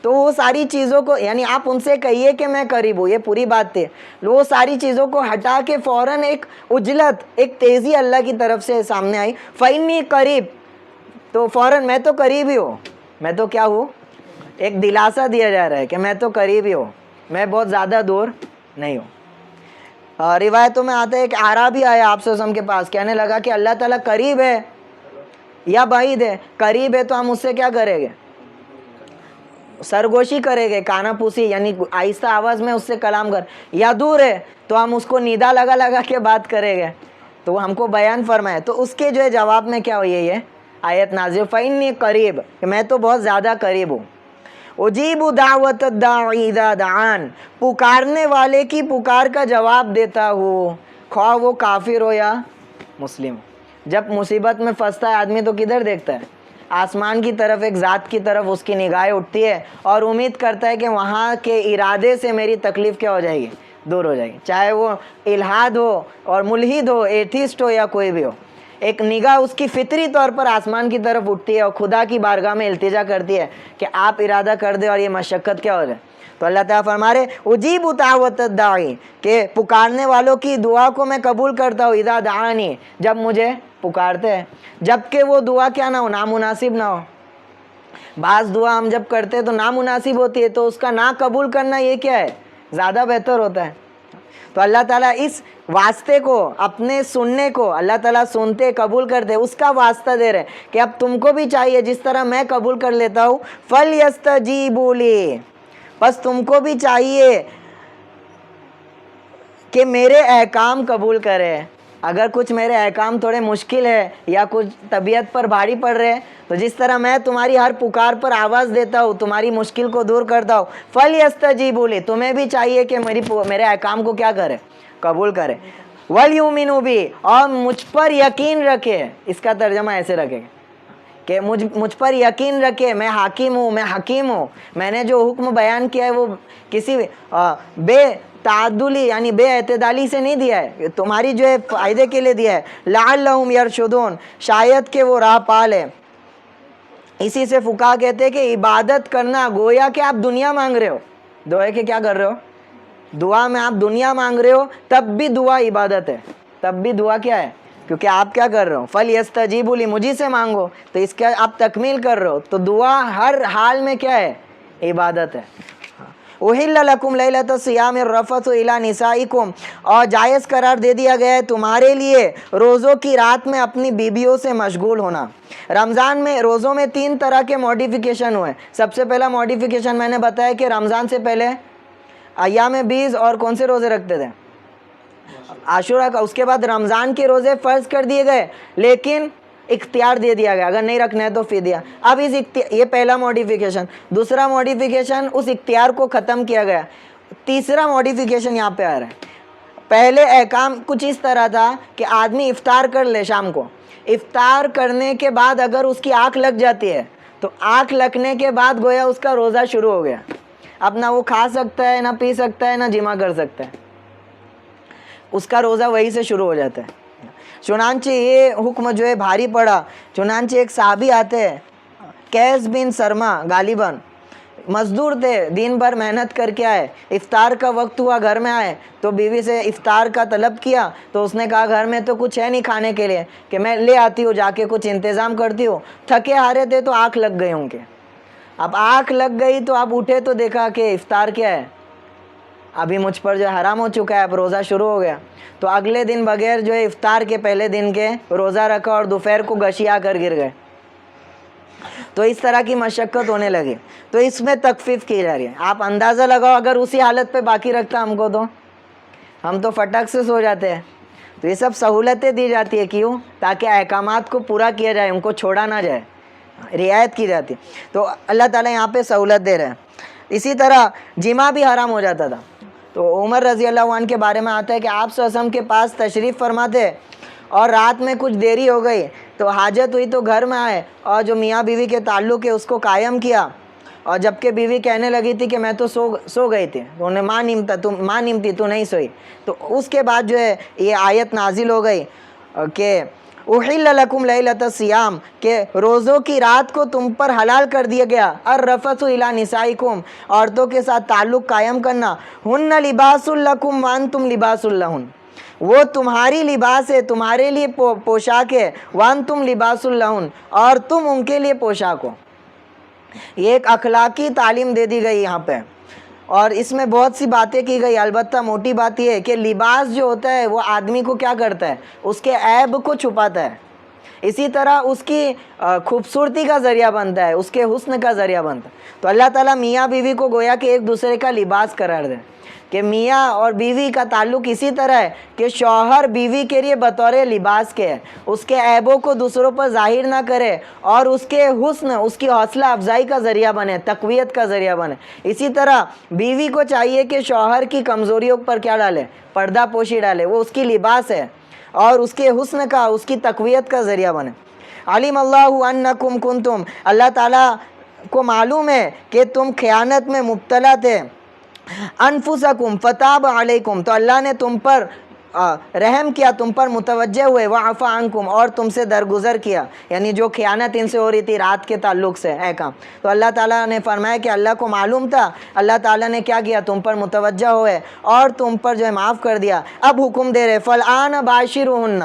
S1: تو وہ ساری چیزوں کو، یعنی آپ ان سے کہیے کہ میں قریب ہوں، یہ پوری بات تھی، وہ ساری چیزوں کو ہٹا کے فوراً ایک عجلت، ایک تیزی اللہ کی طرف سے سامنے آئی، فَإِنِّي قَرِيب، تو فوراً میں تو قریب ہی ہوں، میں تو کیا ہوں، ایک دلاسا دیا جا رہا ہے کہ میں تو قریب ہی ہوں، میں بہت زیادہ دور نہیں ہوں۔ روایتوں میں آتا ہے کہ اعرابی آیا آپ صلی اللہ علیہ وسلم کے پاس، کہنے لگا کہ اللہ تعالیٰ قریب ہے یا بعید ہے؟ قریب ہے تو ہم اس سے کیا کریں گے، سرگوشی کریں گے، کانا پوسی، یعنی آہستہ آواز میں اس سے کلام کر، یا دور ہے تو ہم اس کو نیدا لگا لگا کے بات کریں گے، تو وہ ہم کو بیان فرمائے۔ تو اس کے جو ہے جواب میں کیا ہوئی ہے، یہ آیت نازل، فَإِنِّي قَرِيب، کہ میں تو بہت زیادہ قریب ہوں۔ اجیب دعوت الداعی اذا دعان، پکارنے والے کی پکار کا جواب دیتا ہوں، خواہ وہ کافر ہو یا مسلم۔ جب مصیبت میں پھنستا ہے آدمی تو کدھر دیکھتا ہے، آسمان کی طرف، ایک ذات کی طرف اس کی نگاہیں اٹھتی ہے اور امید کرتا ہے کہ وہاں کے ارادے سے میری تکلیف کیا ہو جائے گی، دور ہو جائے گی، چاہے وہ الحاد ہو اور ملحد ہو، ایتھیسٹ ہو یا کوئی بھی ہو۔ ایک نگاہ اس کی فطری طور پر آسمان کی طرف اٹھتی ہے اور خدا کی بارگاہ میں التجا کرتی ہے کہ آپ ارادہ کر دیں اور یہ مشقت کیا ہو جائے۔ تو اللہ تعالیٰ فرما رہے اجیب دعوت الداعی، کہ پکارنے والوں کی دعا کو میں قبول کرتا ہوں، اذا دعانی، جب مجھے پکارتے ہیں، جبکہ وہ دعا کیا نہ ہو، نامناسب نہ ہو۔ بعض دعا ہم جب کرتے ہیں تو نامناسب ہوتی ہے، تو اس کا نہ قبول کرنا یہ کیا ہے، زیادہ بہتر ہوتا ہے۔ تو اللہ تعالیٰ اس واسطے کو، اپنے سننے کو اللہ تعالیٰ سنتے قبول کرتے، اس کا واسطہ دے رہے کہ اب تم کو بھی چاہیے جس طرح میں قبول کر لیتا ہوں، فَلْيَسْتَجِيبُوا لِي، بس تم کو بھی چاہیے کہ میرے احکام قبول کرے۔ اگر کچھ میرے احکام تھوڑے مشکل ہے یا کچھ طبیعت پر بھاری پڑ رہے ہیں، تو جس طرح میں تمہاری ہر پکار پر آواز دیتا ہوں، تمہاری مشکل کو دور کرتا ہوں، فَلْيَسْتَجِيبُوا لِي، تمہیں بھی چاہیے کہ میرے احکام کو کیا کرے، قبول کرے۔ وَلْيُؤْمِنُوا بِي، اور مجھ پر یقین رکھے، اس کا ترجمہ ایسے رکھے کہ مجھ پر یقین رکھے، میں حاکم ہوں، میں حکیم ہوں، میں نے جو حکم بیان کیا ہے وہ کسی بے تعدلی یعنی بے اعتدالی سے نہیں دیا ہے, تمہاری جو ہے فائدے کے لیے دیا ہے. لعلہم یرشدون, شاید کہ وہ راہ پال ہے. اسی سے فقہا کہتے ہیں کہ عبادت کرنا گویا کہ آپ دنیا مانگ رہے ہو, دعا کہ کیا کر رہے ہو, دعا میں آپ دنیا مانگ رہے ہو, تب بھی دعا عبادت ہے, تب بھی دعا کیا ہے, کیونکہ آپ کیا کر رہے ہو, فَلْيَسْتَجِيبُوا لِي, مجھے سے مانگو, تو اس کا آپ تکمیل کر رہے ہو, تو دعا ہر حال میں کیا ہے, عبادت ہے. اُحِلَّ لَكُمْ لَيْلَةَ الصِّيَامِ الرَّفَثُ إِلَىٰ نِسَائِكُمْ, اور جائز قرار دے دیا گیا ہے تمہارے لیے روزوں کی رات میں اپنی بیویوں سے مشغول ہونا. رمضان میں روزوں میں 3 طرح کے موڈیفیکیشن ہوئے. سب سے پہلا موڈیفیکیشن میں نے بتایا کہ رمضان سے پہلے ایام بیز اور کون سے روزے رکھتے تھے, عاشورہ کا. اس کے بعد رمضان کے روزے فرض کر دیے گئے, لیکن اختیار دے دیا گیا, اگر نہیں رکھنا ہے تو فدیہ. اب یہ پہلا موڈیفیکیشن. دوسرا موڈیفیکیشن, اس اختیار کو ختم کیا گیا. تیسرا موڈیفیکیشن یہاں پہ آ رہا ہے. پہلے احکام کچھ اس طرح تھا کہ آدمی افطار کر لے شام کو, افطار کرنے کے بعد اگر اس کی آنکھ لگ جاتی ہے تو آنکھ لگنے کے بعد گویا اس کا روزہ شروع ہو گیا. اب نہ وہ کھا سکتا ہے, نہ پی سکتا ہے, نہ جمع کر سکتا ہے, اس کا روزہ وہی سے شروع ہو جاتا ہے. چنانچہ یہ حکم جو ہے بھاری پڑا. چنانچہ ایک صحابی آتے ہیں, قیس بن سرما غالباً, مزدور تھے, دن بھر محنت کر کے آئے, افطار کا وقت ہوا, گھر میں آئے تو بیوی سے افطار کا طلب کیا, تو اس نے کہا گھر میں تو کچھ ہے نہیں کھانے کے لیے کہ میں لے آتی ہوں, جا کے کچھ انتظام کرتی ہوں. تھکے ہارے تھے تو آنکھ لگ گئی ان کے. اب آنکھ لگ گئی تو اب اٹھے تو دیکھا کہ افطار کیا ہے, ابھی مجھ پر جو حرام ہو چکا ہے, اب روزہ شروع ہو گیا. تو اگلے دن بغیر جو ہے افطار کے پہلے دن کے روزہ رکھا اور دوپہر کو گشیا کر گر گئے. تو اس طرح کی مشقت ہونے لگی. تو اس میں تخفیف کی جا رہی ہے. آپ اندازہ لگاؤ اگر اسی حالت پہ باقی رکھتا ہم کو تو ہم تو فٹک سے سو جاتے ہیں. تو یہ سب سہولتیں دی جاتی ہے, کیوں, تاکہ احکامات کو پورا کیا جائے, ان کو چھوڑا نہ جائے, رعایت کی جاتی. تو اللہ تعالیٰ یہاں پہ سہولت دے رہے ہیں. اسی طرح جمع بھی حرام ہو جاتا تھا. تو عمر رضی اللہ عنہ کے بارے میں آتا ہے کہ آپ صلی اللہ علیہ وسلم کے پاس تشریف فرماتے اور رات میں کچھ دیری ہو گئی تو حاجت ہوئی تو گھر میں آئے اور جو میاں بیوی کے تعلق ہے اس کو قائم کیا. اور جب کہ بیوی کہنے لگی تھی کہ میں تو سو گئی تھی, تو انہیں ماں نمتی تو نہیں سوئی. تو اس کے بعد جو ہے یہ آیت نازل ہو گئی کہ احل لکم لیلۃ الصیام, کہ روزوں کی رات کو تم پر حلال کر دیا گیا. الرفث الی نسائکم, عورتوں کے ساتھ تعلق قائم کرنا. ہن لباس لکم وانتم لباس لہن, وہ تمہاری لباس ہے, تمہارے لیے پوشاک ہے. وانتم لباس لہن, اور تم ان کے لیے پوشاک ہو. یہ ایک اخلاقی تعلیم دے دی گئی یہاں پہ, اور اس میں بہت سی باتیں کی گئی. البتہ موٹی بات یہ ہے کہ لباس جو ہوتا ہے وہ آدمی کو کیا کرتا ہے, اس کے عیب کو چھپاتا ہے. اسی طرح اس کی خوبصورتی کا ذریعہ بنتا ہے, اس کے حسن کا ذریعہ بنتا ہے. تو اللہ تعالیٰ میاں بیوی کو گویا کہ ایک دوسرے کا لباس قرار دے, کہ میاں اور بیوی کا تعلق اسی طرح ہے کہ شوہر بیوی کے لیے بطور لباس کے ہے, اس کے عیبوں کو دوسروں پر ظاہر نہ کرے اور اس کے حسن, اس کی حوصلہ افزائی کا ذریعہ بنے, تقویت کا ذریعہ بنے. اسی طرح بیوی کو چاہیے کہ شوہر کی کمزوریوں پر کیا ڈالے, پردہ پوشی ڈالے, وہ اس کی لباس ہے اور اس کے حسن کا, اس کی تقویت کا ذریعہ بنے. علیم اللہ انکم کنتم, اللہ تعالیٰ کو معلوم ہے کہ تم خیانت میں مبتلا تھے. انفسکم فتاب علیکم, تو اللہ نے تم پر رحم کیا, تم پر متوجہ ہوئے. وعفا عنکم, اور تم سے درگزر کیا, یعنی جو خیانت ان سے ہو رہی تھی رات کے تعلق سے احکام, تو اللہ تعالیٰ نے فرمایا کہ اللہ کو معلوم تھا, اللہ تعالیٰ نے کیا کیا, تم پر متوجہ ہوئے اور تم پر جو ہے معاف کر دیا. اب حکم دے رہے فالآن باشروہن,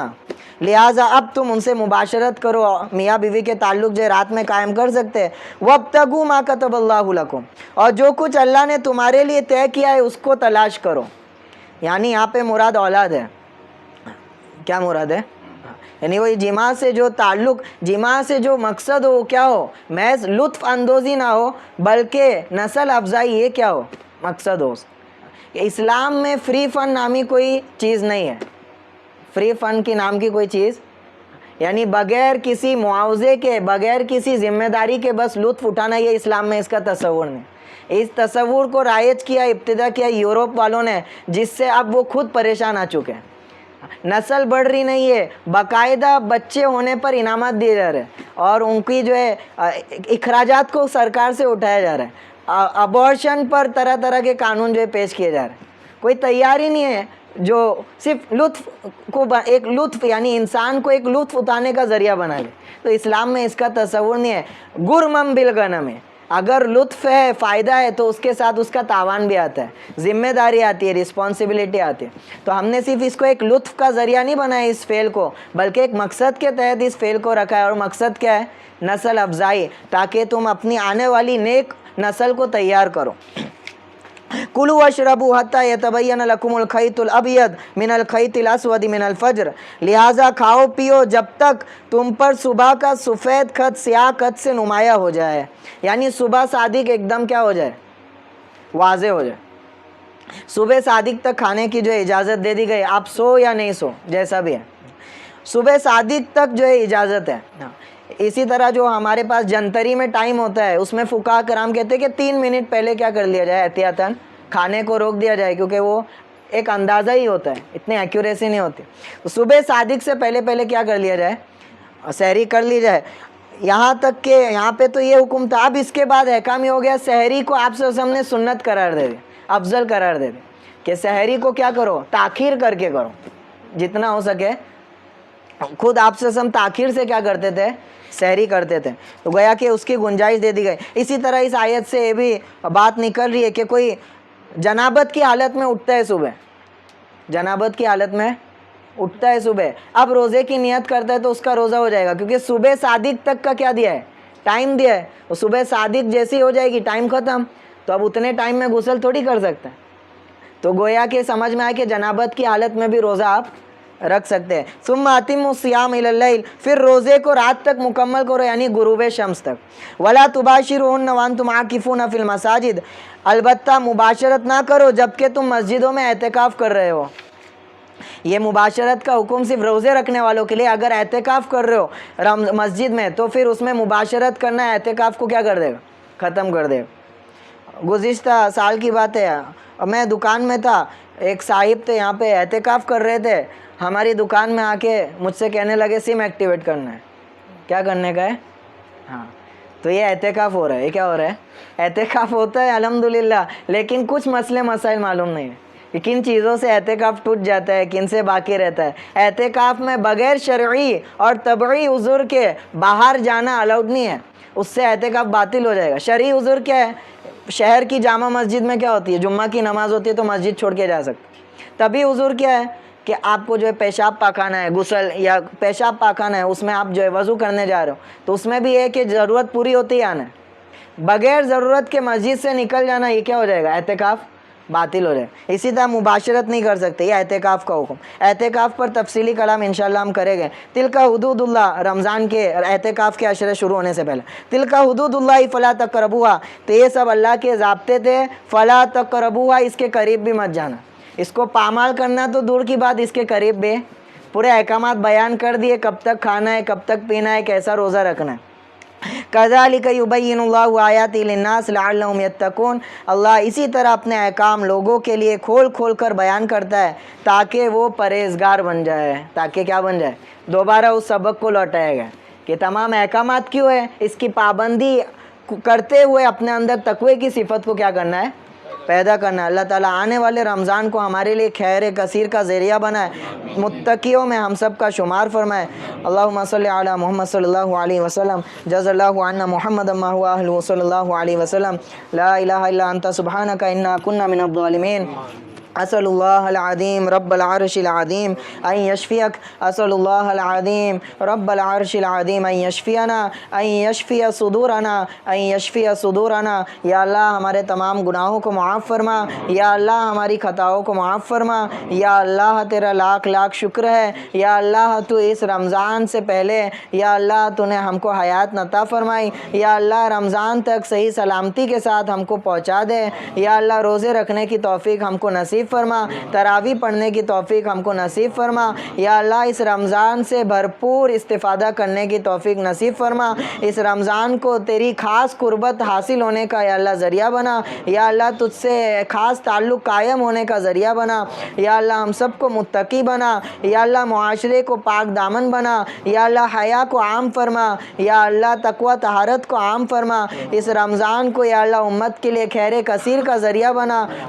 S1: لہٰذا اب تم ان سے مباشرت کرو, میاں بیوی کے تعلق جو رات میں قائم کر سکتے. وابتغوا ما کتب اللہ لکم, اور جو کچھ اللہ نے تمہارے لیے طے کیا ہے اس کو تلاش کرو. یعنی یہاں پہ مراد اولاد ہے. کیا مراد ہے, یعنی وہی جماع سے جو تعلق, جماع سے جو مقصد ہو کیا ہو, محض لطف اندوزی نہ ہو بلکہ نسل افزائی, یہ کیا ہو مقصد ہو. اسلام میں فری فن نامی کوئی چیز نہیں ہے. فری فن کی نام کی کوئی چیز, یعنی بغیر کسی معاوضے کے, بغیر کسی ذمہ داری کے بس لطف اٹھانا, یہ اسلام میں اس کا تصور نہیں. اس تصور کو رائج کیا, ابتدا کیا یورپ والوں نے, جس سے اب وہ خود پریشان آ چکے ہیں. نسل بڑھ رہی نہیں ہے, باقاعدہ بچے ہونے پر انعامات دیے جا رہے ہیں اور ان کی جو ہے اخراجات کو سرکار سے اٹھایا جا رہا ہے. ابورشن پر طرح طرح کے قانون جو ہے پیش کیے جا رہے ہیں. کوئی تیار ہی نہیں ہے جو صرف لطف کو ایک لطف یعنی انسان کو ایک لطف اٹھانے کا ذریعہ بنا لے. تو اسلام میں اس کا تصور نہیں ہے. غرمم بالغنم ہے، اگر لطف ہے فائدہ ہے تو اس کے ساتھ اس کا تاوان بھی آتا ہے، ذمہ داری آتی ہے، رسپانسبلٹی آتی ہے. تو ہم نے صرف اس کو ایک لطف کا ذریعہ نہیں بنایا اس فعل کو، بلکہ ایک مقصد کے تحت اس فعل کو رکھا ہے. اور مقصد کیا ہے؟ نسل افزائی، تاکہ تم اپنی آنے والی نیک نسل کو تیار کرو. کلوا واشربوا حتی یتبین لکم الخیط الابیض من الخیط الاسود من الفجر، لہٰذا کھاؤ پیو جب تک تم پر صبح کا سفید خط سیاہ خط سے نمایاں ہو جائے. یعنی صبح صادق ایک دم کیا ہو جائے؟ واضح ہو جائے. صبح صادق تک کھانے کی جو اجازت دے دی گئی، آپ سو یا نہیں سو جیسا بھی ہے، صبح صادق تک جو ہے اجازت ہے. اسی طرح جو ہمارے پاس جنتری میں ٹائم ہوتا ہے، اس میں فقہاء کرام کہتے ہیں کہ 3 منٹ پہلے کیا کر لیا جائے؟ احتیاطاً کھانے کو روک دیا جائے، کیونکہ وہ ایک اندازہ ہی ہوتا ہے، اتنی ایکوریسی نہیں ہوتی. تو صبح صادق سے پہلے کیا کر لیا جائے؟ سحری کر لی جائے. یہاں تک کہ یہاں پہ تو یہ حکم تھا. اب اس کے بعد احکام یہ ہو گیا، سحری کو آپ سے ہم نے سنت قرار دے دی، افضل قرار دے دی کہ سحری کو کیا کرو؟ تاخیر کر کے کرو جتنا ہو سکے. خود آپ سے ہم تاخیر سے کیا کرتے تھے؟ سحری کرتے تھے. تو گویا کہ اس کی گنجائش دے دی گئی. اسی طرح اس آیت سے یہ بھی بات نکل رہی ہے کہ کوئی جنابت کی حالت میں اٹھتا ہے صبح، جنابت کی حالت میں اٹھتا ہے صبح، اب روزے کی نیت کرتا ہے تو اس کا روزہ ہو جائے گا، کیونکہ صبح صادق تک کا کیا دیا ہے؟ ٹائم دیا ہے. تو صبح صادق جیسی ہو جائے گی ٹائم ختم، تو اب اتنے ٹائم میں غسل تھوڑی کر سکتے ہیں. تو گویا کہ سمجھ میں آئے کہ جنابت کی حالت میں بھی روزہ آپ رکھ سکتے ہیں. ثم اتموا الصیام الی اللیل، پھر روزے کو رات تک مکمل کرو، یعنی غروب شمس تک. ولا تباشروہن وانتم عاکفون فی المساجد، البتہ مباشرت نہ کرو جبکہ تم مسجدوں میں اعتکاف کر رہے ہو. یہ مباشرت کا حکم صرف روزے رکھنے والوں کے لیے. اگر اعتکاف کر رہے ہو مسجد میں تو پھر اس میں مباشرت کرنا اعتکاف کو کیا کر دے گا؟ ختم کر دے گا. گزشتہ سال کی بات ہے، میں دکان میں تھا، ایک صاحب تھے یہاں پہ اعتکاف کر رہے تھے، ہماری دکان میں آ کے مجھ سے کہنے لگے سم ایکٹیویٹ کرنا ہے. کیا کرنے کا ہے؟ ہاں. تو یہ اعتکاف ہو رہا ہے. یہ کیا ہو رہا ہے؟ اعتکاف ہوتا ہے الحمدللہ، لیکن کچھ مسئلے مسائل معلوم نہیں ہے کہ کن چیزوں سے اعتکاف ٹوٹ جاتا ہے، کن سے باقی رہتا ہے. اعتکاف میں بغیر شرعی اور طبعی عذر کے باہر جانا الاؤڈ نہیں ہے، اس سے اعتکاف باطل ہو جائے گا. شرعی عذر کیا ہے؟ شہر کی جامع مسجد میں کیا ہوتی ہے؟ جمعہ کی نماز ہوتی ہے تو مسجد چھوڑ کے جا سکتے. طبعی عذر کیا ہے؟ کہ آپ کو جو ہے پیشاب پاخانہ ہے، غسل یا پیشاب پاخانہ ہے، اس میں آپ جو ہے وضو کرنے جا رہے ہو، تو اس میں بھی ہے کہ ضرورت پوری ہوتی ہے آنا ہے. بغیر ضرورت کے مسجد سے نکل جانا، یہ کیا ہو جائے گا؟ اعتکاف باطل ہو جائے. اسی طرح مباشرت نہیں کر سکتے، یہ اعتکاف کا حکم. اعتکاف پر تفصیلی کلام انشاءاللہ ہم کریں گے. تلک حدود اللہ، رمضان کے اعتکاف کے عشرے شروع ہونے سے پہلے. تلک حدود اللہ فلا تقربوها، تو یہ سب اللہ کے ضابطے تھے. فلا تقربوها، اس کے قریب بھی مت جانا. اس کو پامال کرنا تو دور کی بات، اس کے قریب بھی. پورے احکامات بیان کر دیے، کب تک کھانا ہے، کب تک پینا ہے، کیسا روزہ رکھنا ہے. کذالک یبین اللہ آیاتہ للناس لعلہم یتقون، اللہ اسی طرح اپنے احکام لوگوں کے لیے کھول کھول کر بیان کرتا ہے تاکہ وہ پرہیزگار بن جائے. تاکہ کیا بن جائے؟ دوبارہ اس سبق کو لوٹائے گا کہ تمام احکامات کیوں ہے، اس کی پابندی کرتے ہوئے اپنے اندر تقوی کی صفت کو کیا کرنا ہے؟ پیدا کرنا. اللہ تعالیٰ آنے والے رمضان کو ہمارے لیے خیر کثیر کا ذریعہ بنائے، متقیوں میں ہم سب کا شمار فرمائے. اللہم صلی علی محمد صلی اللہ علیہ وسلم، جزا اللہ عنا محمد ما هو اہلہ صلی اللہ علیہ وسلم. لا الہ الا انت سبحانک انا کنا من الظالمین. اسأل اللہ العظیم رب العرش العظیم ان یشفیک، اسأل اللہ العظیم رب العرش العظیم ان یشفینا، ان یشفی صدورنا، ان یشفی صدورنا. یا اللہ ہمارے تمام گناہوں کو معاف فرما، یا اللہ ہماری خطاؤں کو معاف فرما. یا اللہ تیرا لاکھ لاکھ شکر ہے، یا اللہ تو اس رمضان سے پہلے یا اللہ تو نے ہم کو حیات عطا فرمائی. یا اللہ رمضان تک صحیح سلامتی کے ساتھ ہم کو پہنچا دے. یا اللہ روزے رکھنے کی توفیق ہم کو نصیب فرما، تراویح پڑھنے کی توفیق ہم کو نصیب فرما. یا اللہ اس رمضان سے بھرپور استفادہ کرنے کی توفیق نصیب فرما. اس رمضان کو تیری خاص قربت حاصل ہونے کا یا اللہ ذریعہ بنا. یا اللہ تجھ سے خاص تعلق قائم ہونے کا ذریعہ بنا. یا اللہ ہم سب کو متقی بنا. یا اللہ معاشرے کو پاک دامن بنا. یا اللہ حیا کو عام فرما. یا اللہ تقوی طہارت کو عام فرما. اس رمضان کو یا اللہ امت کے لیے خیر کثیر کا ذریعہ بنا،